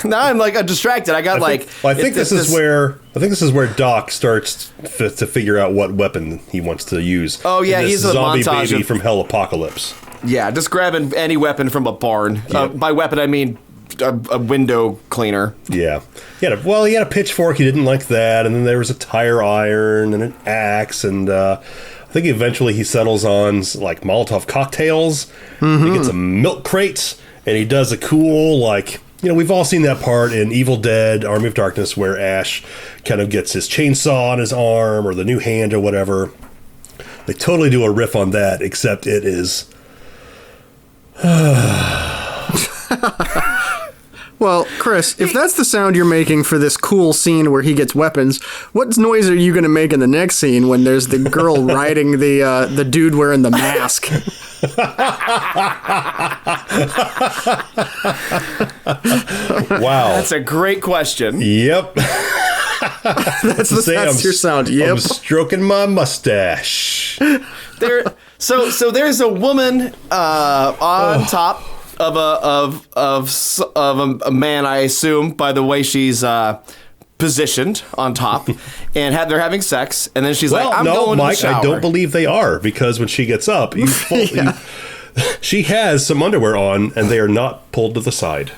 Now I'm like distracted. I think this is where Doc starts to figure out what weapon he wants to use. Oh yeah, he's a zombie montage baby from Hell Apocalypse. Yeah, just grabbing any weapon from a barn. Yep. By weapon, I mean a window cleaner. Yeah. He had a pitchfork. He didn't like that, and then there was a tire iron and an axe, and I think eventually he settles on like Molotov cocktails. Mm-hmm. He gets some milk crates. And he does a cool, we've all seen that part in Evil Dead, Army of Darkness, where Ash kind of gets his chainsaw on his arm or the new hand or whatever. They totally do a riff on that, except it is. Well, Chris, if that's the sound you're making for this cool scene where he gets weapons, what noise are you going to make in the next scene when there's the girl riding the dude wearing the mask? Wow. That's a great question. Yep. That's your sound. Yep. I'm stroking my mustache. So there's a woman on top of a man, I assume, by the way she's positioned on top, and they're having sex, and then she's like, "I'm going Mike, to the shower." I don't believe they are, because when she gets up, she has some underwear on, and they are not pulled to the side.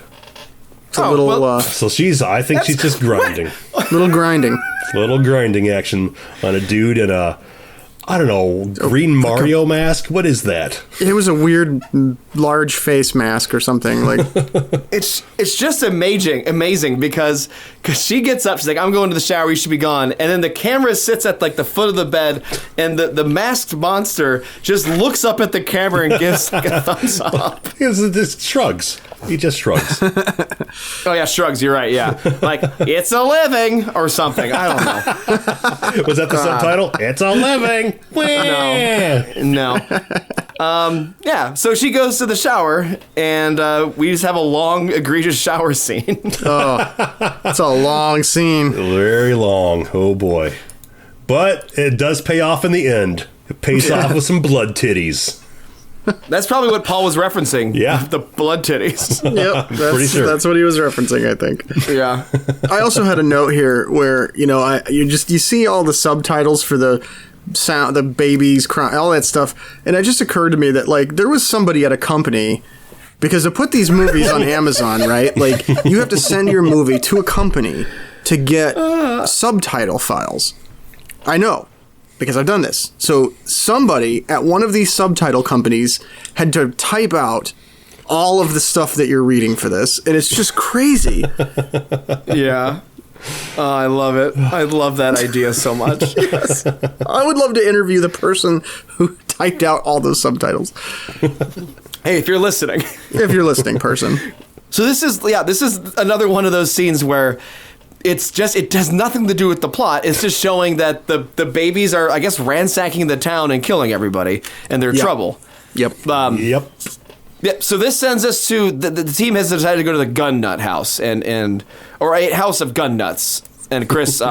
It's a little, So I think she's just grinding. little grinding. Little grinding action on a dude in a, I don't know, green Mario mask. What is that? It was a weird, large face mask or something. Like It's just amazing because she gets up, she's like, "I'm going to the shower, you should be gone," and then the camera sits at like the foot of the bed, and the masked monster just looks up at the camera and gives like a thumbs up. He just shrugs. He just shrugs. Oh yeah, shrugs. You're right. Yeah, like it's a living or something. I don't know. Was that the subtitle? It's a living. No. Yeah. So she goes to the shower, and we just have a long, egregious shower scene. it's a long scene. Very long. Oh boy. But it does pay off in the end. It pays off with some blood titties. That's probably what Paul was referencing. Yeah. The blood titties. Yep, pretty sure. that's what he was referencing, I think. Yeah. I also had a note here where you see all the subtitles for the sound, the babies crying, all that stuff, and it just occurred to me that like there was somebody at a company, because to put these movies on Amazon, right? Like you have to send your movie to a company to get subtitle files. I know, because I've done this. So somebody at one of these subtitle companies had to type out all of the stuff that you're reading for this, and it's just crazy. Yeah. Oh, I love it. I love that idea so much. Yes. I would love to interview the person who typed out all those subtitles. Hey, if you're listening. If you're listening, person. So this is another one of those scenes where it has nothing to do with the plot. It's just showing that the babies are, I guess, ransacking the town and killing everybody, and they're trouble. Yep. Yeah. So this sends us to the team has decided to go to the gun nut house or a house of gun nuts. And Chris,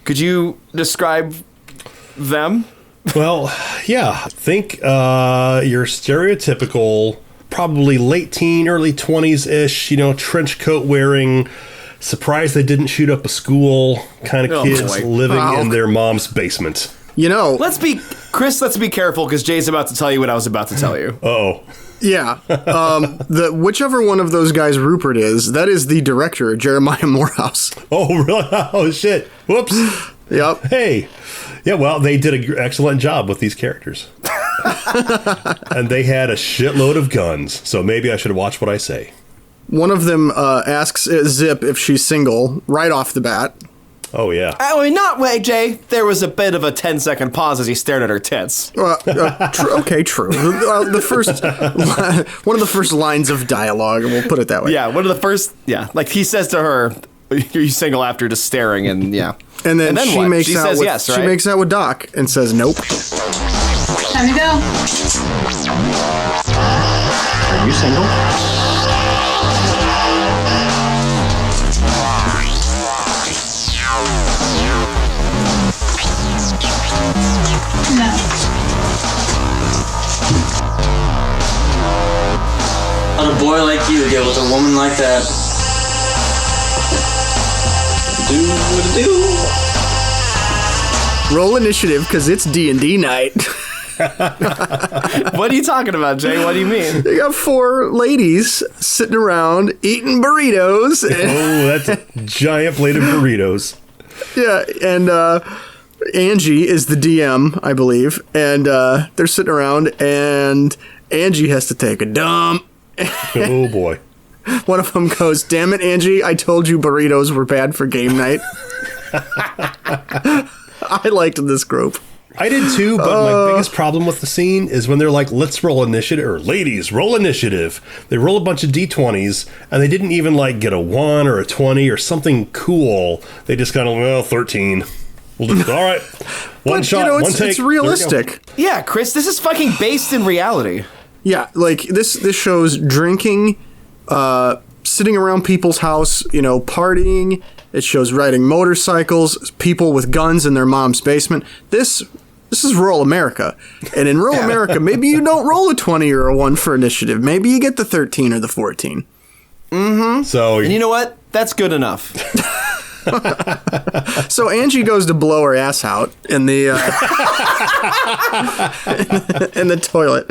could you describe them? Well, yeah. Think your stereotypical, probably late teen, early 20s-ish, trench coat wearing, surprised they didn't shoot up a school kind of kids living in their mom's basement. Let's be careful because Jay's about to tell you what I was about to tell you. Uh-oh. Yeah. Whichever one of those guys Rupert is, that is the director, Jeremiah Morehouse. Oh, really? Oh, shit. Whoops. Yep. Hey. Yeah, well, they did an excellent job with these characters. And they had a shitload of guns, so maybe I should watch what I say. One of them asks Zip if she's single right off the bat. Oh, yeah. Not way, Jay. There was a bit of a 10-second pause as he stared at her tits. True. The first one of the first lines of dialogue, we'll put it that way. Yeah, one of the first. Yeah, like he says to her, "Are you single?" After just staring, and yeah. And then she what? makes she out says with yes, right? she makes out with Doc and says nope. Time to go. Are you single? No. On a boy like you get with a woman like that. Do what it do. Roll initiative because it's D&D night. What are you talking about, Jay? What do you mean? They got 4 ladies sitting around eating burritos. Oh, that's a giant plate of burritos. Yeah, and Angie is the DM, I believe, and they're sitting around, and Angie has to take a dump. Oh, boy. One of them goes, "Damn it, Angie, I told you burritos were bad for game night." I liked this group. I did too, but my biggest problem with the scene is when they're like, let's roll initiative, or ladies, roll initiative. They roll a bunch of D20s, and they didn't even like get a 1 or a 20 or something cool. They just kind of, 13. We'll just, all right. One shot, one take. It's realistic. Yeah, Chris, this is fucking based in reality. Yeah, like this shows drinking, sitting around people's house, partying. It shows riding motorcycles, people with guns in their mom's basement. This is rural America. And in rural America, maybe you don't roll a 20 or a 1 for initiative. Maybe you get the 13 or the 14. Mm-hmm. So, and you know what? That's good enough. So Angie goes to blow her ass out in the in the toilet,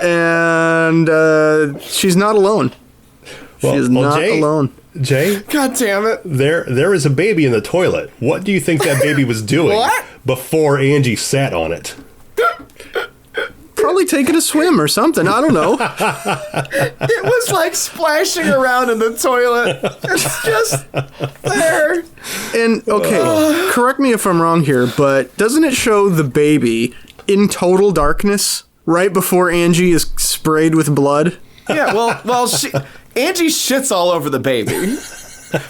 and she's not alone. She's not alone. Jay, God damn it! There is a baby in the toilet. What do you think that baby was doing before Angie sat on it? Probably taking a swim or something. I don't know. It was like splashing around in the toilet. It's just there. And, okay, correct me if I'm wrong here, but doesn't it show the baby in total darkness right before Angie is sprayed with blood? Yeah, well, Angie shits all over the baby.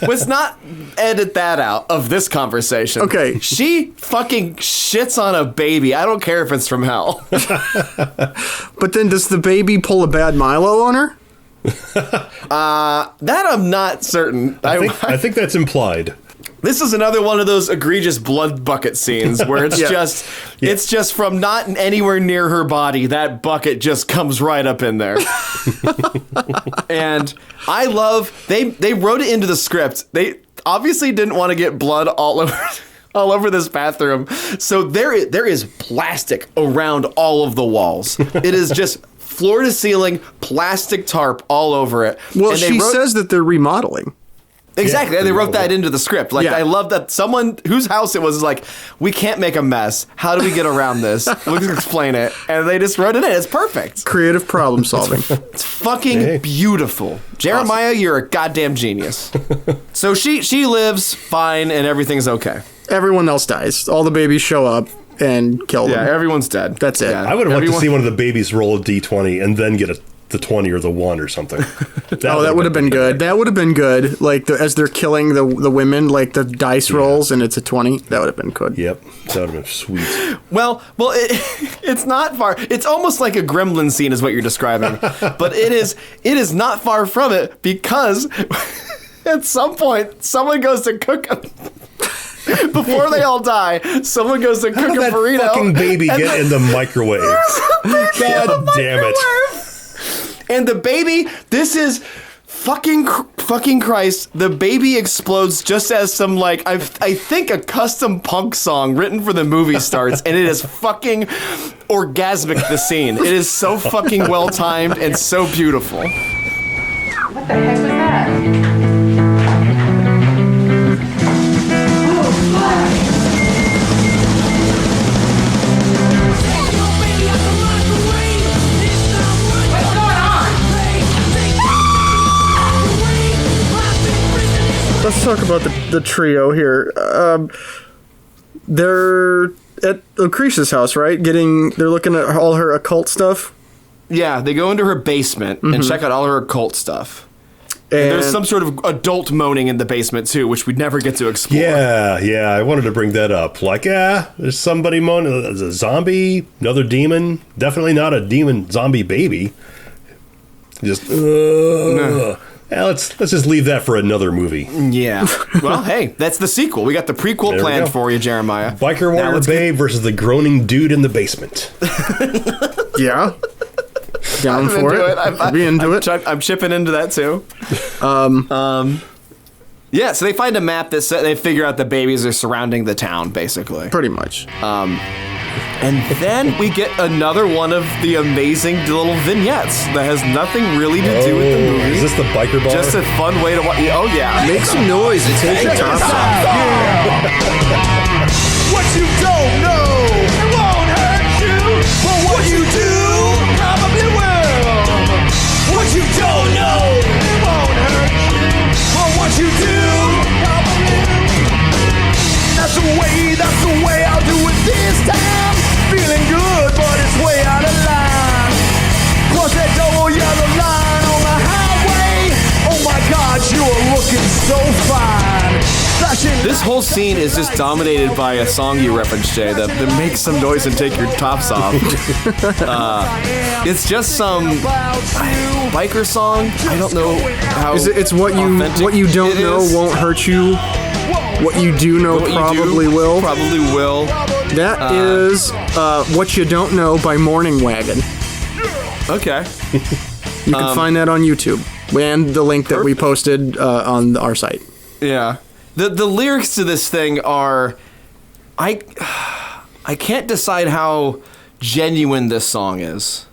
Let's not edit that out of this conversation. Okay. She fucking shits on a baby. I don't care if it's from hell. But then does the baby pull a bad Milo on her? That I'm not certain. I think that's implied. This is another one of those egregious blood bucket scenes where it's it's just from not anywhere near her body, that bucket just comes right up in there. And I love they wrote it into the script. They obviously didn't want to get blood all over this bathroom. So there is plastic around all of the walls. It is just floor to ceiling plastic tarp all over it. Well, and she says that they're remodeling. Exactly. Yeah, they wrote that into the script. Like, I love that someone whose house it was is like, we can't make a mess. How do we get around this? Let's explain it. And they just wrote it in. It's perfect. Creative problem solving. It's fucking beautiful. Jeremiah, you're a goddamn genius. So she lives fine and everything's okay. Everyone else dies. All the babies show up and kill them. Yeah, everyone's dead. That's it. Yeah. I would have liked to see one of the babies roll a D20 and then get the 20 or the 1 or something. That would have been good. That would have been good. Like, as they're killing the women, like the dice rolls and it's a 20. That would have been good. Yep. That would have been sweet. Well, it's not far. It's almost like a Gremlin scene is what you're describing. But it is not far from it because at some point, someone goes to cook them. Before they all die, someone goes to cook a burrito. How did that fucking baby get in the microwave? God damn it. And the baby, this is fucking Christ. The baby explodes just as some, like, I think a custom punk song written for the movie starts, and it is fucking orgasmic, the scene. It is so fucking well timed and so beautiful. What the heck was that? Let's talk about the trio here. They're at Lucretia's house, right? They're looking at all her occult stuff. Yeah, they go into her basement and check out all her occult stuff. And there's some sort of adult moaning in the basement too, which we'd never get to explore. Yeah, I wanted to bring that up. Like, there's somebody moaning. There's a zombie, another demon. Definitely not a demon zombie baby. Just, let's just leave that for another movie. Yeah. Well, hey, that's the sequel. We got the prequel planned for you, Jeremiah. Biker Warrior Babe versus the groaning dude in the basement. Yeah. Down for it. I'd be into it. I'm chipping into that too. Yeah, so they find a map that they figure out the babies are surrounding the town, basically. Pretty much. And then we get another one of the amazing little vignettes that has nothing really to do with the movie. Is this the biker bar? Just a fun way to watch. Oh, yeah. Make some noise and take your top off. What you don't know, it won't hurt you. But what you do, probably will. What you don't know, it won't hurt you. But what you do, probably will. That's the way I fine. This whole scene is just dominated by a song you referenced, Jay, that make some noise and take your tops off. It's just some biker song. I don't know how. It's what you don't know won't hurt you. What you do know probably will. Probably will. That is What You Don't Know by Morning Wagon. Okay. You can find that on YouTube and the link that we posted on our site. Yeah. The lyrics to this thing are, I can't decide how genuine this song is.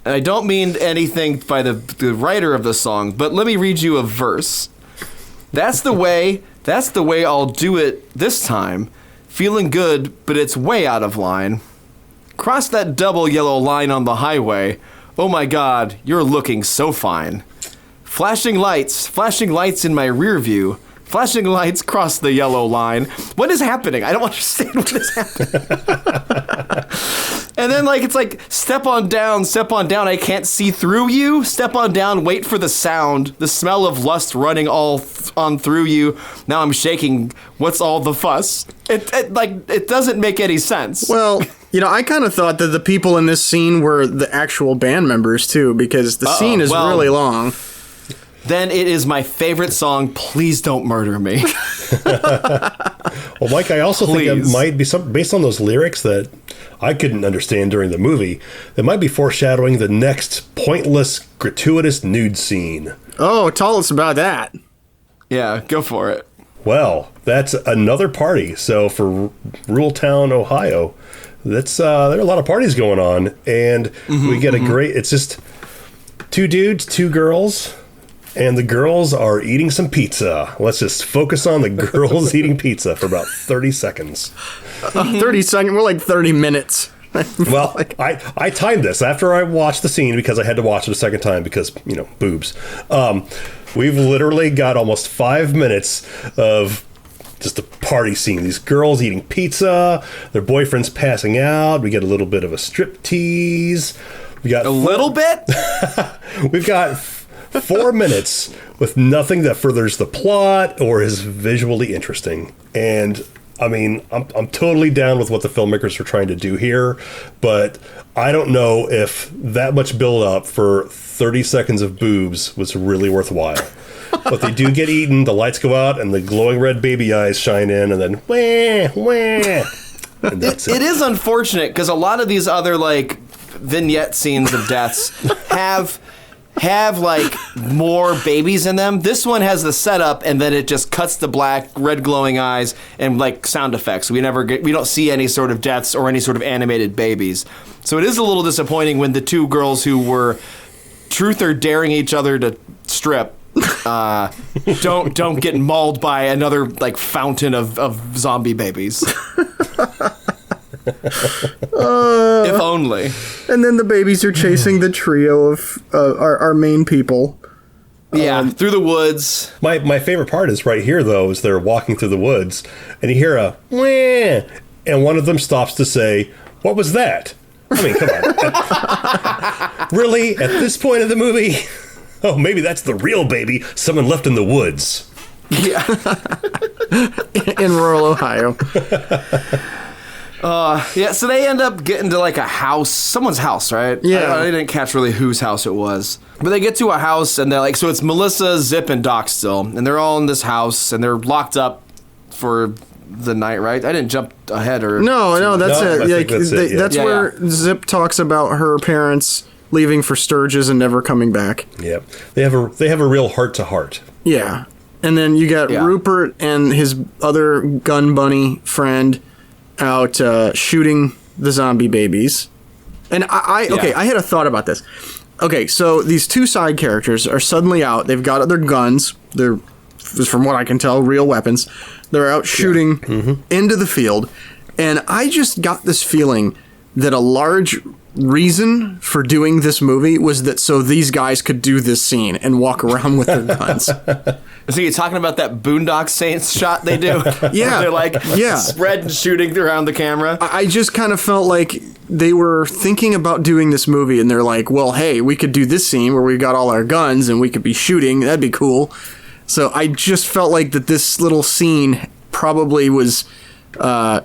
And I don't mean anything by the writer of the song, but let me read you a verse. That's the way I'll do it this time. Feeling good, but it's way out of line. Cross that double yellow line on the highway. Oh my God, you're looking so fine. Flashing lights in my rear view. Flashing lights cross the yellow line. What is happening? I don't understand what is happening. And then it's like, step on down, I can't see through you. Step on down, wait for the sound. The smell of lust running all on through you. Now I'm shaking. What's all the fuss? It doesn't make any sense. Well, I kind of thought that the people in this scene were the actual band members too, because the scene is really long. Then it is my favorite song. Please don't murder me. Well, Mike, I also think it might be based on those lyrics that I couldn't understand during the movie. It might be foreshadowing the next pointless, gratuitous nude scene. Oh, tell us about that. Yeah, go for it. Well, that's another party. So for rural town, Ohio, there are a lot of parties going on, and we get a great. It's just 2 dudes, 2 girls. And the girls are eating some pizza. Let's just focus on the girls eating pizza for about 30 seconds. 30 seconds? We're like 30 minutes. Well, I timed this after I watched the scene because I had to watch it a second time because, boobs. We've literally got almost 5 minutes of just a party scene. These girls eating pizza, their boyfriend's passing out. We get a little bit of a strip tease. We got little bit? We've got 4 minutes with nothing that furthers the plot or is visually interesting. And I mean, I'm totally down with what the filmmakers are trying to do here, but I don't know if that much build up for 30 seconds of boobs was really worthwhile. But they do get eaten, the lights go out, and the glowing red baby eyes shine in, and then wah, wah. And that's it. It is unfortunate because a lot of these other vignette scenes of deaths have more babies in them. This one has the setup, and then it just cuts to black, red glowing eyes, and sound effects. We don't see any sort of deaths or any sort of animated babies. So it is a little disappointing when the 2 girls who were truth or daring each other to strip don't get mauled by another fountain of zombie babies. If only. And then the babies are chasing the trio of our main people. Yeah, through the woods. My favorite part is right here, though, is they're walking through the woods, and you hear a wah, and one of them stops to say, "What was that?" I mean, come on. Really? At this point of the movie? Oh, maybe that's the real baby someone left in the woods. Yeah. In rural Ohio. Yeah, so they end up getting to a house, someone's house, right? Yeah. I didn't catch really whose house it was. But they get to a house, and they're so it's Melissa, Zip, and Doc still. And they're all in this house, and they're locked up for the night, right? I didn't jump ahead or... No, that's it. That's where Zip talks about her parents leaving for Sturgis and never coming back. Yep. They have a real heart-to-heart. Yeah. And then you got Rupert and his other gun bunny friend out shooting the zombie babies. And I had a thought about this. Okay, so these 2 side characters are suddenly out. They've got their guns. They're, from what I can tell, real weapons. They're out shooting into the field. And I just got this feeling that a large reason for doing this movie was that so these guys could do this scene and walk around with their guns. So you're talking about that Boondock Saints shot they do? Yeah. They're spread and shooting around the camera. I just kind of felt like they were thinking about doing this movie, and they're like, well, hey, we could do this scene where we got all our guns and we could be shooting. That'd be cool. So I just felt like that this little scene probably was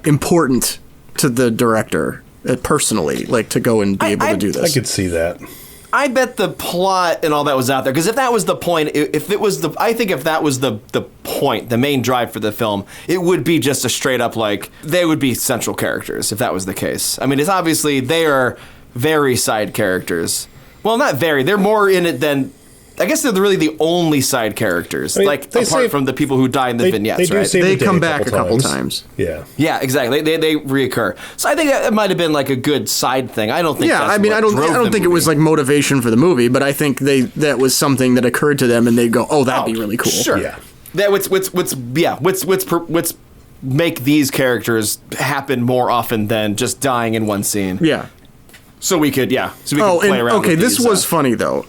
important to the director personally, like to go and be able to do this. I could see that. I bet the plot and all that was out there, because if that was the point, I think if that was the point, the main drive for the film, it would be just a straight up, like, they would be central characters if that was the case. I mean, it's obviously, they are very side characters. Well, not very, they're more in it than, I guess they're really the only side characters, I mean, like, apart from the people who die in the vignettes, right? They come back a couple times. Yeah. Yeah, exactly. They reoccur. So I think that might have been like a good side thing. I don't think. Yeah, that's I mean, I don't think it was like motivation for the movie, but I think that was something that occurred to them, and they go, "Oh, that'd be really cool." Sure. Yeah. That what's make these characters happen more often than just dying in one scene. Yeah. So we could play around. Okay, with this these, was funny though.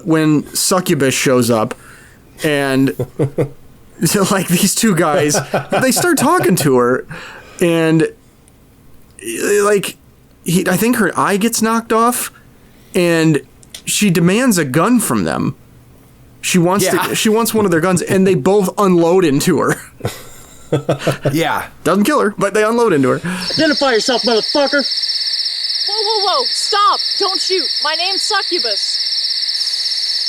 When Succubus shows up, and like these two guys, they start talking to her, and like I think her eye gets knocked off, and she demands a gun from them. She wants one of their guns, and they both unload into her. Yeah, doesn't kill her, but they unload into her. Identify yourself, motherfucker. Whoa, stop! Don't shoot! My name's Succubus.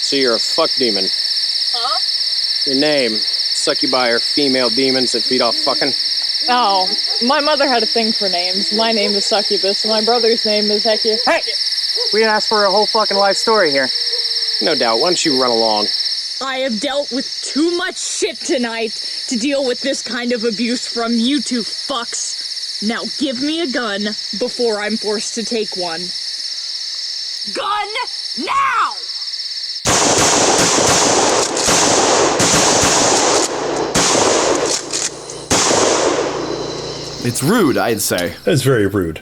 So you're a fuck demon. Huh? Your name, succubi are female demons that feed off fucking? Oh, my mother had a thing for names. My name is Succubus, and my brother's name is Hecky. Hey! We asked for a whole fucking life story here. No doubt, why don't you run along? I have dealt with too much shit tonight to deal with this kind of abuse from you two fucks. Now give me a gun before I'm forced to take one. Gun now! It's rude, I'd say. It's very rude.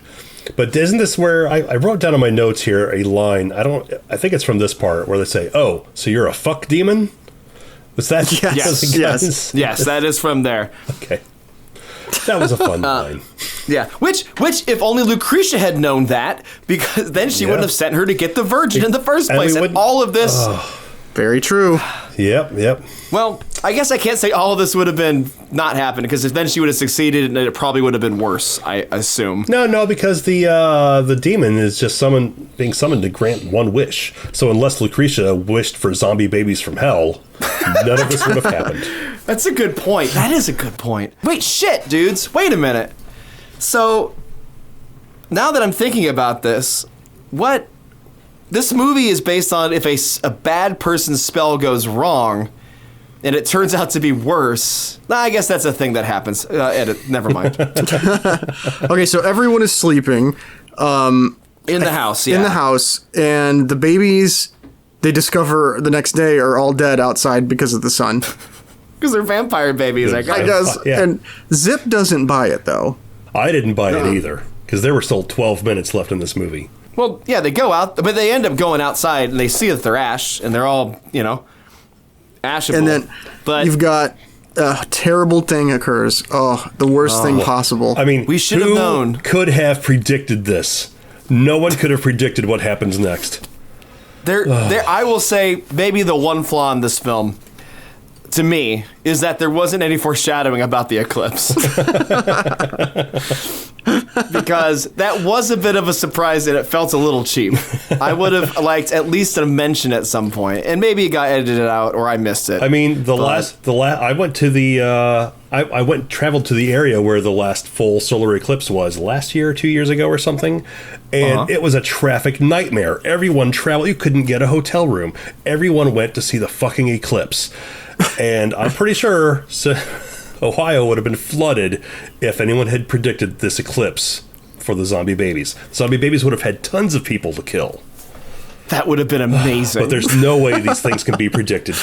But isn't this where I wrote down on my notes here a line? I think it's from this part where they say, "Oh, so you're a fuck demon?" Was that? Yes, that is from there. Okay. That was a fun line. Yeah, which if only Lucretia had known that, because then she wouldn't have sent her to get the virgin in the first place. And all of this... Very true. Yep. Well, I guess I can't say all of this would have been not happened, because then she would have succeeded and it probably would have been worse, I assume. No, because the demon is just being summoned to grant one wish. So unless Lucretia wished for zombie babies from hell, none of this would have happened. That's a good point. That is a good point. Wait, shit, dudes. Wait a minute. So, now that I'm thinking about this, this movie is based on if a bad person's spell goes wrong, and it turns out to be worse. I guess that's a thing that happens. Edit. Never mind. Okay, so everyone is sleeping. In the house, yeah. In the house, and the babies, they discover the next day, are all dead outside because of the sun. Because they're vampire babies, I guess. I guess. Yeah. And Zip doesn't buy it, though. I didn't buy it either, because there were still 12 minutes left in this movie. Well, yeah, they go out, but they end up going outside, and they see that they're ash, and they're all, ashable. And then you've got a terrible thing occurs. Oh, the worst thing possible. I mean, we should have known. Could have predicted this. No one could have predicted what happens next. I will say, maybe the one flaw in this film, to me, is that there wasn't any foreshadowing about the eclipse. Because that was a bit of a surprise and it felt a little cheap. I would have liked at least a mention at some point, and maybe it got edited out or I missed it. I mean, I went to traveled to the area where the last full solar eclipse was last year, 2 years ago or something, and it was a traffic nightmare. Everyone traveled. You couldn't get a hotel room. Everyone went to see the fucking eclipse. And I'm pretty sure Ohio would have been flooded if anyone had predicted this eclipse for the zombie babies. Zombie babies would have had tons of people to kill. That would have been amazing. But there's no way these things can be predicted.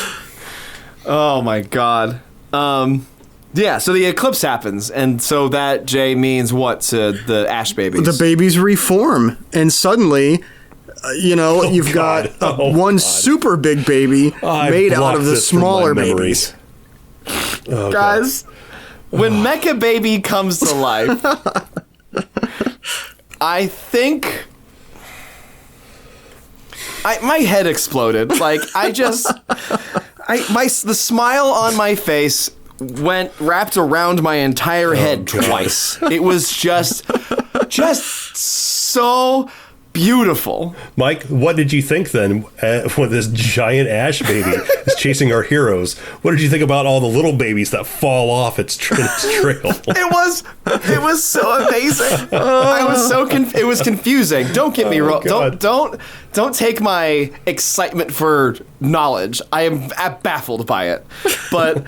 Oh my god. Yeah, so the eclipse happens, and so that, Jay, means what to the ash babies? The babies reform, and suddenly... you've got one super big baby made out of the smaller babies. Oh, guys, when Mecha Baby comes to life, I think my head exploded. Like the smile on my face wrapped around my entire head twice. It was just so beautiful. Mike, what did you think then when this giant ash baby is chasing our heroes? What did you think about all the little babies that fall off its trail? It was so amazing. It was confusing. Don't get me wrong. Don't take my excitement for knowledge. I am baffled by it. But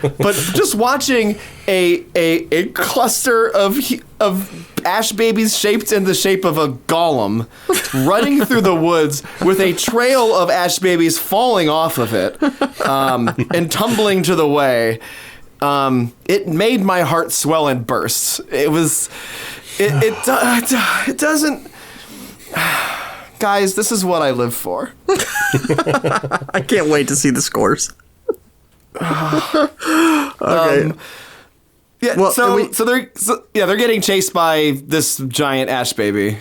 just watching a cluster of ash babies shaped in the shape of a golem running through the woods with a trail of ash babies falling off of it and tumbling to the way. It made my heart swell and burst. It doesn't. Guys, this is what I live for. I can't wait to see the scores. Okay. Yeah. Well, so they're getting chased by this giant ash baby.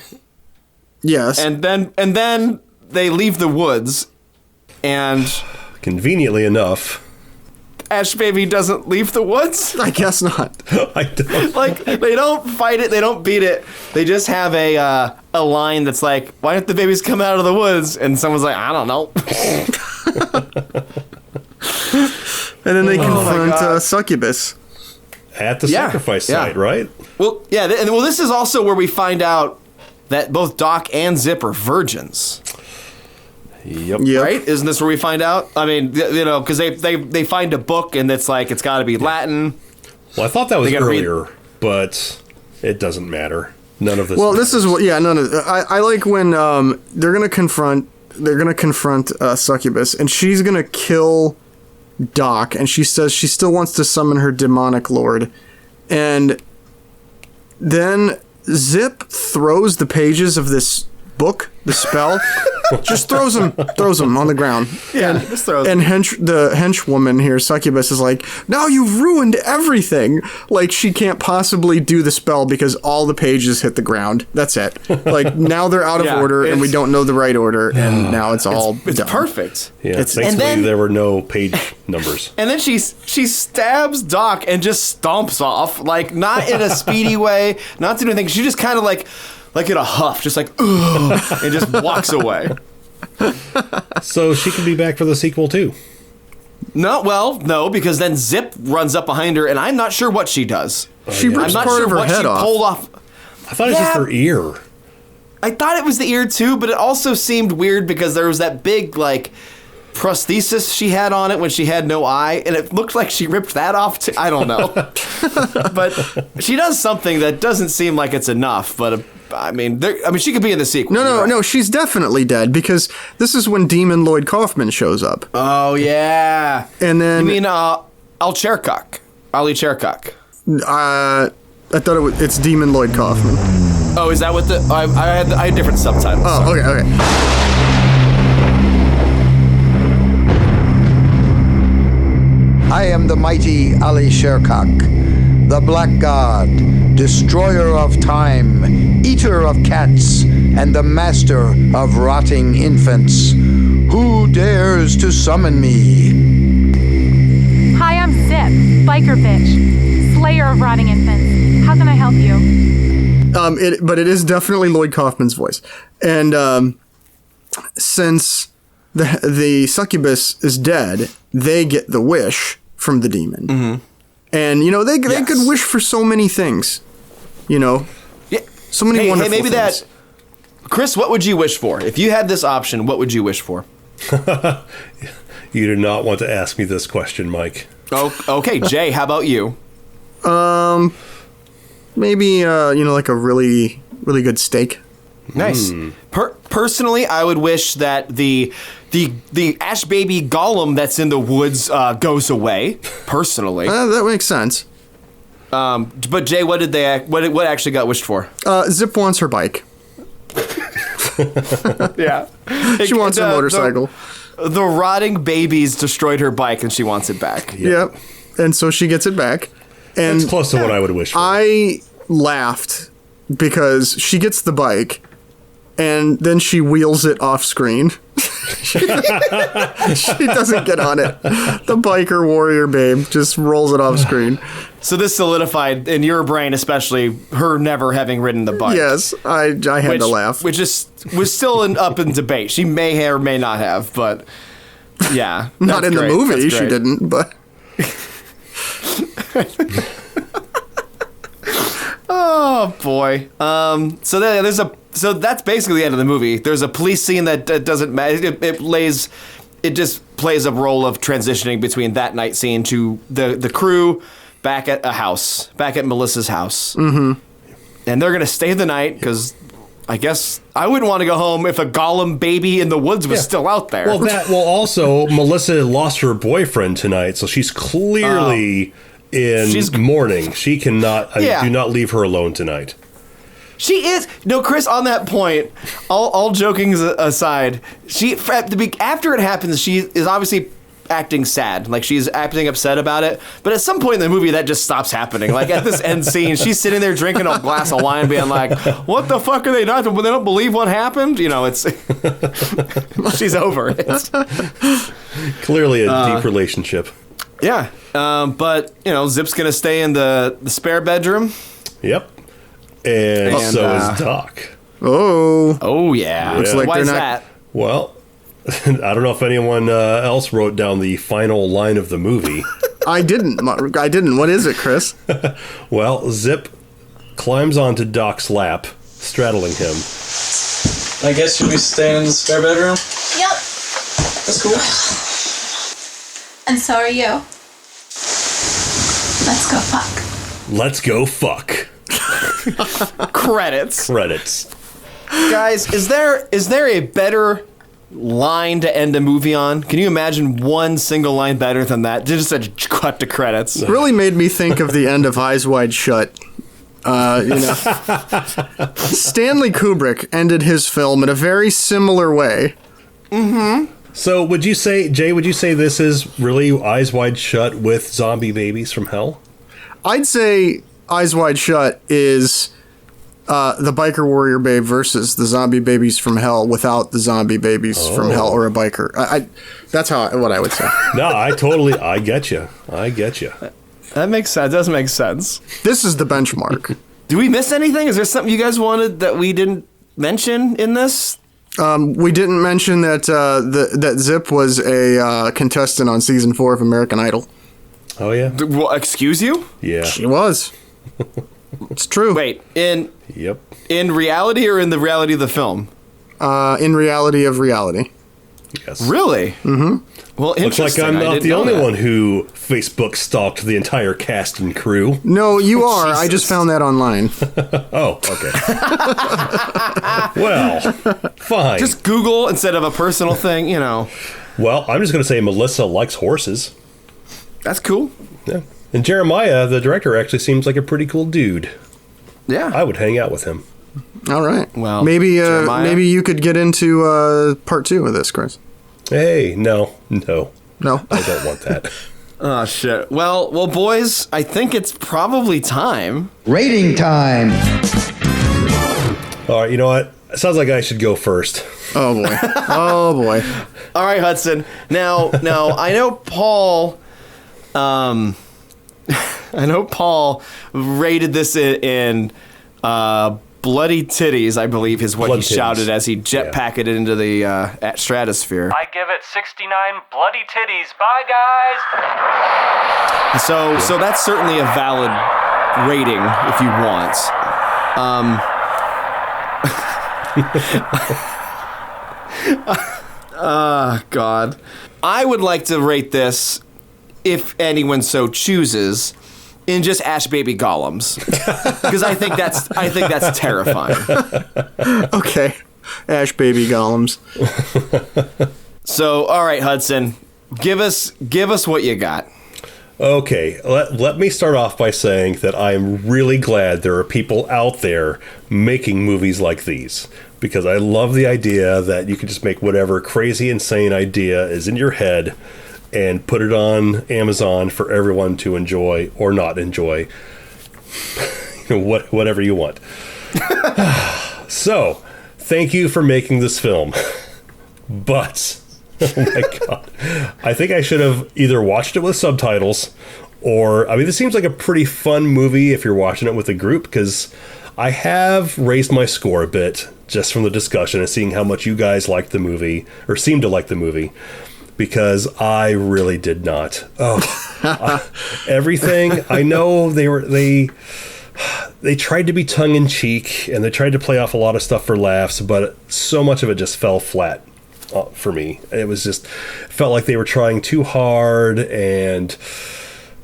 Yes. And then they leave the woods, and conveniently enough, Ash Baby doesn't leave the woods? I guess not. I don't. Like, they don't fight it, they don't beat it. They just have a line that's like, why don't the babies come out of the woods? And someone's like, I don't know. And then they confront Succubus. At the sacrifice site, right? Well, yeah, this is also where we find out that both Doc and Zip are virgins. Yep. Right? Isn't this where we find out? I mean, because they find a book and it's like, it's got to be Latin. Well, I thought that was earlier, but it doesn't matter. None of this. Well, this is what. Yeah, none of. I like when they're gonna confront Succubus, and she's gonna kill Doc, and she says she still wants to summon her demonic lord, and then Zip throws the pages of this book, the spell, just throws them on the ground. Yeah, just throws them. And the henchwoman here, Succubus, is like, now you've ruined everything. Like, she can't possibly do the spell because all the pages hit the ground. That's it. Like, now they're out of order, and we don't know the right order, and now it's all It's done. perfect. Yeah, thankfully there were no page numbers. And then she stabs Doc and just stomps off, like, not in a speedy way, not to do anything. She just kind of like in a huff, just like, ugh, and just walks away. So she could be back for the sequel too. No, because then Zip runs up behind her, and I'm not sure what she does. She rips part of her head off. Pulled off. I thought it was just her ear. I thought it was the ear too, but it also seemed weird because there was that big, like, prosthesis she had on it when she had no eye, and it looked like she ripped that off too. I don't know. But she does something that doesn't seem like it's enough, but I mean, she could be in the sequel. No, she's definitely dead because this is when Demon Lloyd Kaufman shows up. Oh, yeah. And then... You mean Ali Chercock? I thought it's Demon Lloyd Kaufman. Oh, is that what the... I had different subtitles. Oh, okay. I am the mighty Ali Chercock, the Black God, destroyer of time, eater of cats, and the master of rotting infants. Who dares to summon me? Hi, I'm Zip, biker bitch, slayer of rotting infants. How can I help you? But it is definitely Lloyd Kaufman's voice. And since the Succubus is dead, they get the wish from the demon. Mm-hmm. And, they could wish for so many things. Yeah. So many wonderful maybe things. Chris, what would you wish for? If you had this option, what would you wish for? You do not want to ask me this question, Mike. Oh, okay. Jay, how about you? Maybe, like a really, really good steak. Nice. Personally, I would wish that the Ash Baby Golem that's in the woods goes away. Personally, that makes sense. But Jay, what actually got wished for? Zip wants her bike. Yeah, she wants her motorcycle. The rotting babies destroyed her bike, and she wants it back. Yep. And so she gets it back. And it's close to what I would wish for. I laughed because she gets the bike, and then she wheels it off screen. She doesn't get on it. The biker warrior babe just rolls it off screen. So this solidified in your brain, especially her never having ridden the bike. Yes, I had to laugh. Which was still up in debate. She may or may not have, but yeah, not in great. the movie. She didn't, but. Oh boy. So that's basically the end of the movie. There's a police scene that doesn't matter. It just plays a role of transitioning between that night scene to the crew back at Melissa's house. Mm-hmm. And they're gonna stay the night because I guess I wouldn't want to go home if a golem baby in the woods was still out there. Well, also Melissa lost her boyfriend tonight, so she's clearly in mourning. She cannot. Do not leave her alone tonight. She is Chris. On that point, all joking aside, after it happens, she is obviously acting sad, like she's acting upset about it. But at some point in the movie, that just stops happening. Like at this end scene, she's sitting there drinking a glass of wine, being like, "What the fuck are they not? They don't believe what happened." It's she's over it. Clearly, a deep relationship. Yeah, but Zip's gonna stay in the spare bedroom. Yep. And so is Doc. Oh yeah. Looks like Why they're is not. that? Well, I don't know if anyone else wrote down the final line of the movie. I didn't. What is it, Chris? Well, Zip climbs onto Doc's lap, straddling him. I guess you'll be staying in the spare bedroom? Yep. That's cool. And so are you. Let's go fuck. Let's go fuck. Credits. Guys, is there a better line to end a movie on? Can you imagine one single line better than that? Just a cut to credits. Really made me think of the end of Eyes Wide Shut. Stanley Kubrick ended his film in a very similar way. Mm-hmm. So would you say this is really Eyes Wide Shut with zombie babies from hell? I'd say Eyes Wide Shut is the biker warrior babe versus the zombie babies from hell without the zombie babies from hell or a biker. That's what I would say. No, I get you. That makes sense. Does make sense. This is the benchmark. Do we miss anything? Is there something you guys wanted that we didn't mention in this? We didn't mention that that Zip was a contestant on season 4 of American Idol. Oh yeah. Well, excuse you? Yeah. She was. It's true. Wait, in reality or in the reality of the film? In reality of reality. Yes. Really? Mm-hmm. Well, looks like I'm not the only one who Facebook stalked the entire cast and crew. No, you are. Jesus. I just found that online. Oh, okay. Well, fine. Just Google instead of a personal thing, Well, I'm just going to say Melissa likes horses. That's cool. Yeah. And Jeremiah, the director, actually seems like a pretty cool dude. Yeah. I would hang out with him. All right. Well, maybe you could get into part 2 of this, Chris. Hey, no. No. I don't want that. Oh, shit. Well, boys, I think it's probably time. Rating time. All right, you know what? It sounds like I should go first. Oh, boy. Oh, boy. All right, Hutson. Now, I know Paul... I know Paul rated this in bloody titties, I believe, is what he shouted as he jetpacked it into the stratosphere. I give it 69 bloody titties. Bye, guys. So that's certainly a valid rating if you want. God. I would like to rate this, if anyone so chooses, in just Ash Baby Golems, because I think that's terrifying. Okay, Ash Baby Golems. So, all right, Hutson, give us what you got. Okay, let me start off by saying that I'm really glad there are people out there making movies like these, because I love the idea that you can just make whatever crazy, insane idea is in your head and put it on Amazon for everyone to enjoy or not enjoy. Whatever you want. So, thank you for making this film. But, oh my God, I think I should have either watched it with subtitles or, I mean, this seems like a pretty fun movie if you're watching it with a group, because I have raised my score a bit just from the discussion and seeing how much you guys liked the movie, or seemed to like the movie, because I really did not. Everything, I know they tried to be tongue-in-cheek, and they tried to play off a lot of stuff for laughs, but so much of it just fell flat for me. It was just, felt like they were trying too hard, and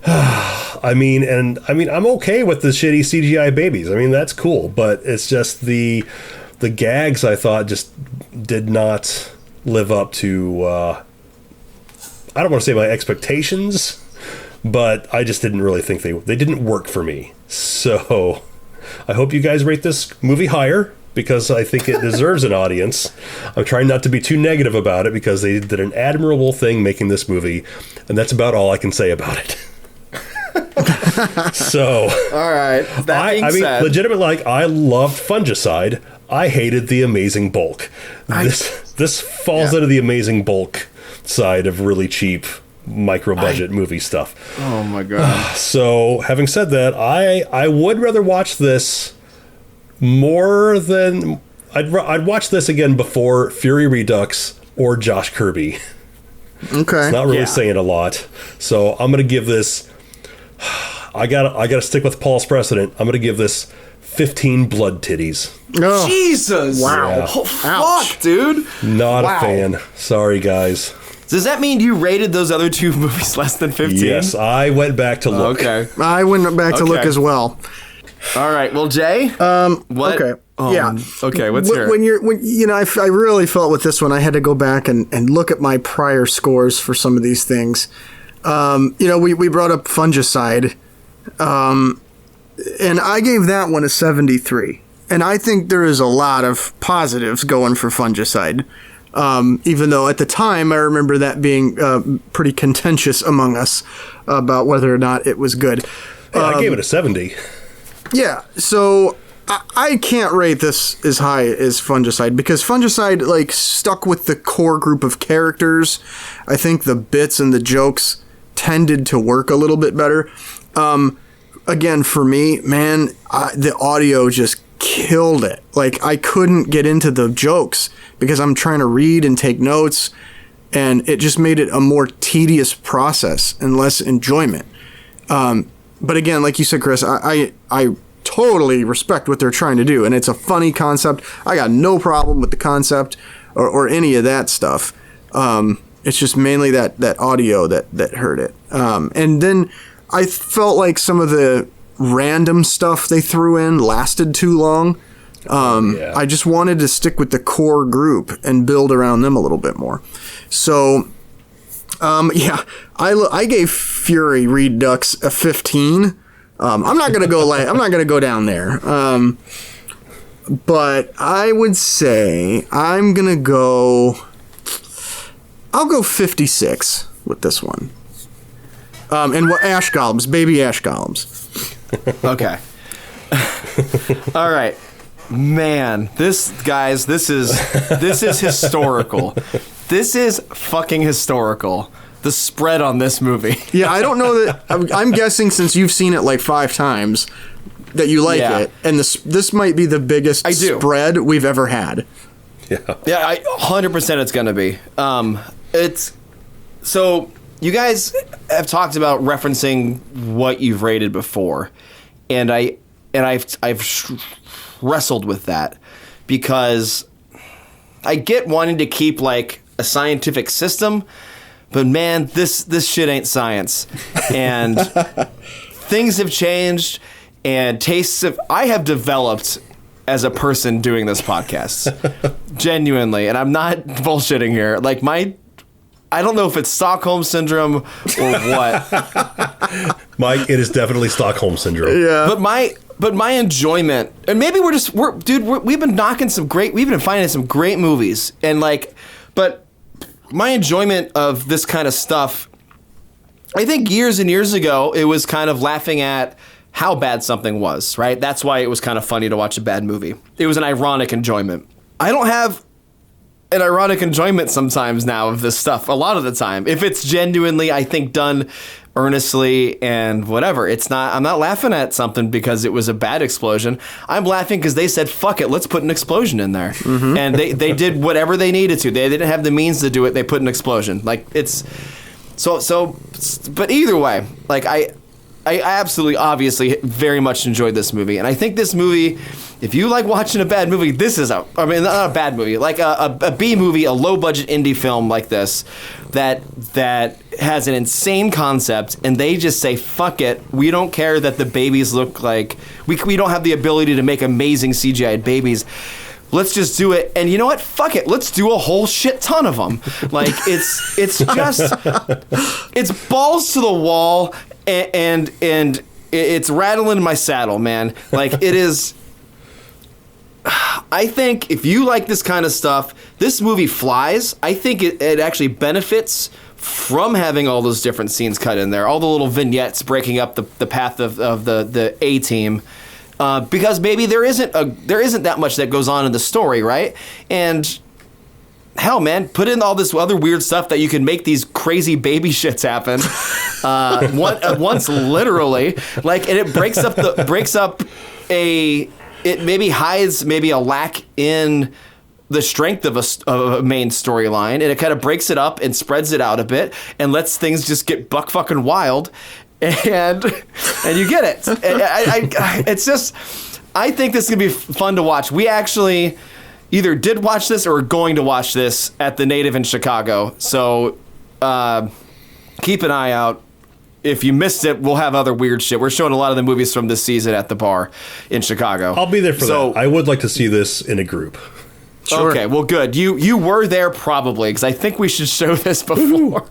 I mean, I'm okay with the shitty CGI babies. I mean, that's cool, but it's just the gags, I thought, just did not live up to, I don't want to say my expectations, but I just didn't really think they didn't work for me. So I hope you guys rate this movie higher, because I think it deserves an audience. I'm trying not to be too negative about it, because they did an admirable thing making this movie, and that's about all I can say about it. So, all right. That being said, legitimately, like, I loved Fungicide. I hated The Amazing Bulk. This falls into the Amazing Bulk side of really cheap micro-budget movie stuff. Oh my God. So, having said that, I would rather watch this more than I'd watch this again before Fury Redux or Josh Kirby. Okay. It's not really saying a lot. So I'm gonna give this. I gotta stick with Paul's precedent. I'm gonna give this 15 blood titties. Oh. Jesus! Wow! Yeah. Oh, fuck, dude! Not a fan. Sorry, guys. Does that mean you rated those other two movies less than 15? Yes, I went back to look. Okay. I went back to look as well. All right. Well, Jay. What? Okay. Yeah. Okay. Let's hear it. When I really felt with this one, I had to go back and look at my prior scores for some of these things. We brought up Fungicide, and I gave that one a 73. And I think there is a lot of positives going for Fungicide. Even though at the time I remember that being pretty contentious among us about whether or not it was good. Yeah, I gave it a 70. Yeah, so I can't rate this as high as Fungicide, because Fungicide stuck with the core group of characters. I think the bits and the jokes tended to work a little bit better. Again, for me, man, the audio just killed it. I couldn't get into the jokes because I'm trying to read and take notes, and it just made it a more tedious process and less enjoyment. But again, like you said, Chris, I totally respect what they're trying to do, and it's a funny concept. I got no problem with the concept or any of that stuff. It's just mainly that audio that hurt it. And then I felt like some of the random stuff they threw in lasted too long. I just wanted to stick with the core group and build around them a little bit more. So, I gave Fury Redux a 15. I'm not gonna go down there. But I would say I'll go 56 with this one. And what ash golems, baby ash golems. Okay. All right. Man, this is historical. This is fucking historical. The spread on this movie. Yeah, I don't know that. I'm guessing since you've seen it 5 times that you like it, and this might be the biggest spread we've ever had. Yeah. Yeah, 100% it's gonna be. It's so you guys have talked about referencing what you've rated before, and I've wrestled with that because I get wanting to keep a scientific system, but man, this shit ain't science, and things have changed, and I have developed as a person doing this podcast, genuinely, and I'm not bullshitting here. I don't know if it's Stockholm syndrome or what. Mike, it is definitely Stockholm syndrome. Yeah. But my enjoyment, and maybe we've been finding some great movies, and but my enjoyment of this kind of stuff, I think years and years ago, it was kind of laughing at how bad something was, right? That's why it was kind of funny to watch a bad movie. It was an ironic enjoyment. I don't have an ironic enjoyment sometimes now of this stuff, a lot of the time. If it's genuinely, I think, done earnestly and whatever. I'm not laughing at something because it was a bad explosion. I'm laughing because they said, fuck it, let's put an explosion in there. Mm-hmm. And they did whatever they needed to. They didn't have the means to do it. They put an explosion. Like, it's so but either way, like I absolutely, obviously, very much enjoyed this movie. And I think this movie, if you like watching a bad movie, this is not a bad movie, like a B movie, a low-budget indie film like this that has an insane concept, and they just say, fuck it, we don't care that the babies look like... We don't have the ability to make amazing CGI babies. Let's just do it. And you know what? Fuck it. Let's do a whole shit ton of them. Like, it's just... It's balls to the wall... And it's rattling in my saddle, man. Like, it is... I think if you like this kind of stuff, this movie flies. I think it actually benefits from having all those different scenes cut in there, all the little vignettes breaking up the path of the A-team. Because maybe there isn't that much that goes on in the story, right? And... hell, man, put in all this other weird stuff that you can make these crazy baby shits happen once, literally. Like, and it it maybe hides maybe a lack in the strength of a main storyline, and it kind of breaks it up and spreads it out a bit and lets things just get buck fucking wild, and you get it. It's just, I think this is gonna be fun to watch. We actually either did watch this or are going to watch this at the Native in Chicago. So keep an eye out. If you missed it, we'll have other weird shit. We're showing a lot of the movies from this season at the bar in Chicago. I'll be there for that. I would like to see this in a group. Sure. Okay, well, good. You were there probably, because I think we should show this before.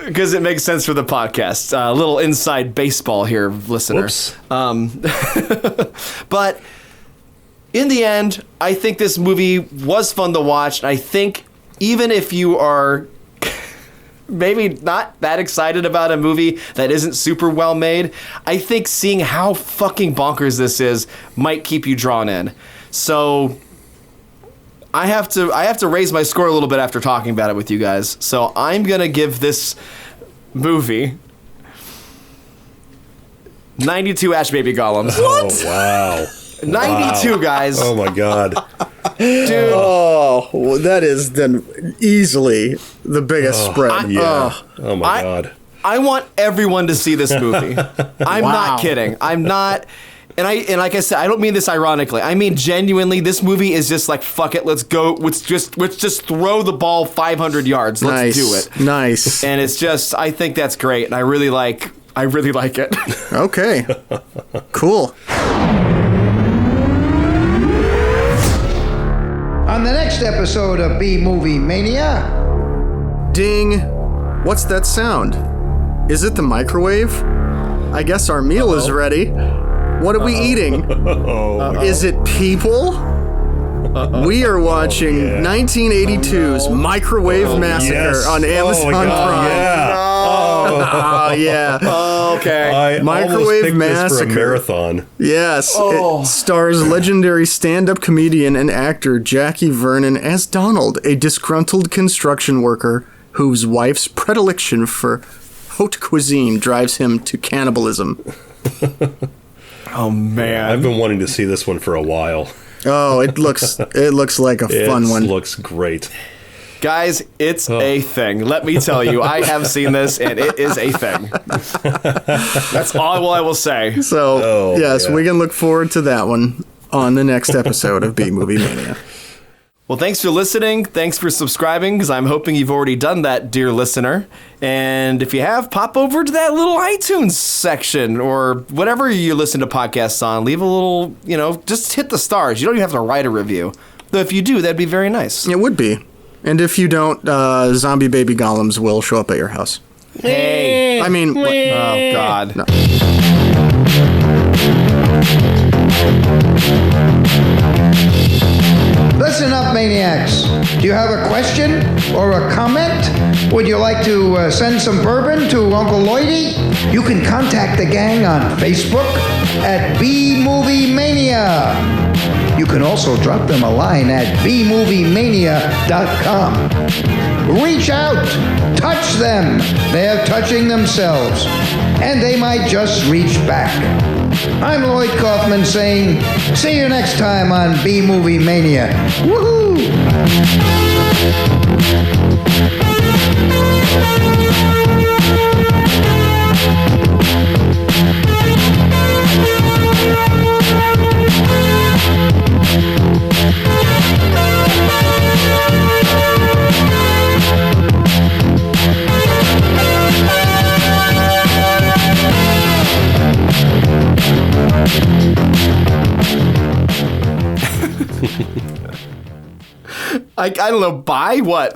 Because it makes sense for the podcast. A little inside baseball here, listeners. But... in the end, I think this movie was fun to watch. I think even if you are maybe not that excited about a movie that isn't super well made, I think seeing how fucking bonkers this is might keep you drawn in. So I have to raise my score a little bit after talking about it with you guys. So I'm going to give this movie 92 Ash Baby Golems. What? Oh, wow. 92, wow. Guys. Oh, my God. Dude. Oh, well, that is then easily the biggest spread. Oh, my God. I want everyone to see this movie. I'm not kidding. I'm not... And like I said, I don't mean this ironically. I mean genuinely, this movie is just like, fuck it, let's go. Let's just throw the ball 500 yards. Let's do it. Nice. And it's just, I think that's great. And I really like it. Okay. Cool. On the next episode of B-Movie Mania... Ding. What's that sound? Is it the microwave? I guess our meal is ready. What are we eating? Is it people? We are watching 1982's Microwave Massacre on Amazon Prime. Yeah. Oh, okay. I Microwave Massacre. This for a marathon. Yes. It stars legendary stand-up comedian and actor Jackie Vernon as Donald, a disgruntled construction worker whose wife's predilection for haute cuisine drives him to cannibalism. Oh, man. I've been wanting to see this one for a while. Oh, it looks like a fun one. It looks great. Guys, it's a thing. Let me tell you, I have seen this, and it is a thing. That's all I will say. So, we can look forward to that one on the next episode of B-Movie Mania. Well, thanks for listening. Thanks for subscribing, because I'm hoping you've already done that, dear listener. And if you have, pop over to that little iTunes section or whatever you listen to podcasts on. Leave a little, just hit the stars. You don't even have to write a review. Though if you do, that'd be very nice. It would be. And if you don't, zombie baby golems will show up at your house. Hey. I mean... oh, God. No. Listen up, Maniacs. Do you have a question or a comment? Would you like to send some bourbon to Uncle Lloydy? You can contact the gang on Facebook at B-Movie Mania. You can also drop them a line at bmoviemania.com. Reach out, touch them. They're touching themselves, and they might just reach back. I'm Lloyd Kaufman saying, see you next time on B-Movie Mania. Woohoo! I don't know, buy what?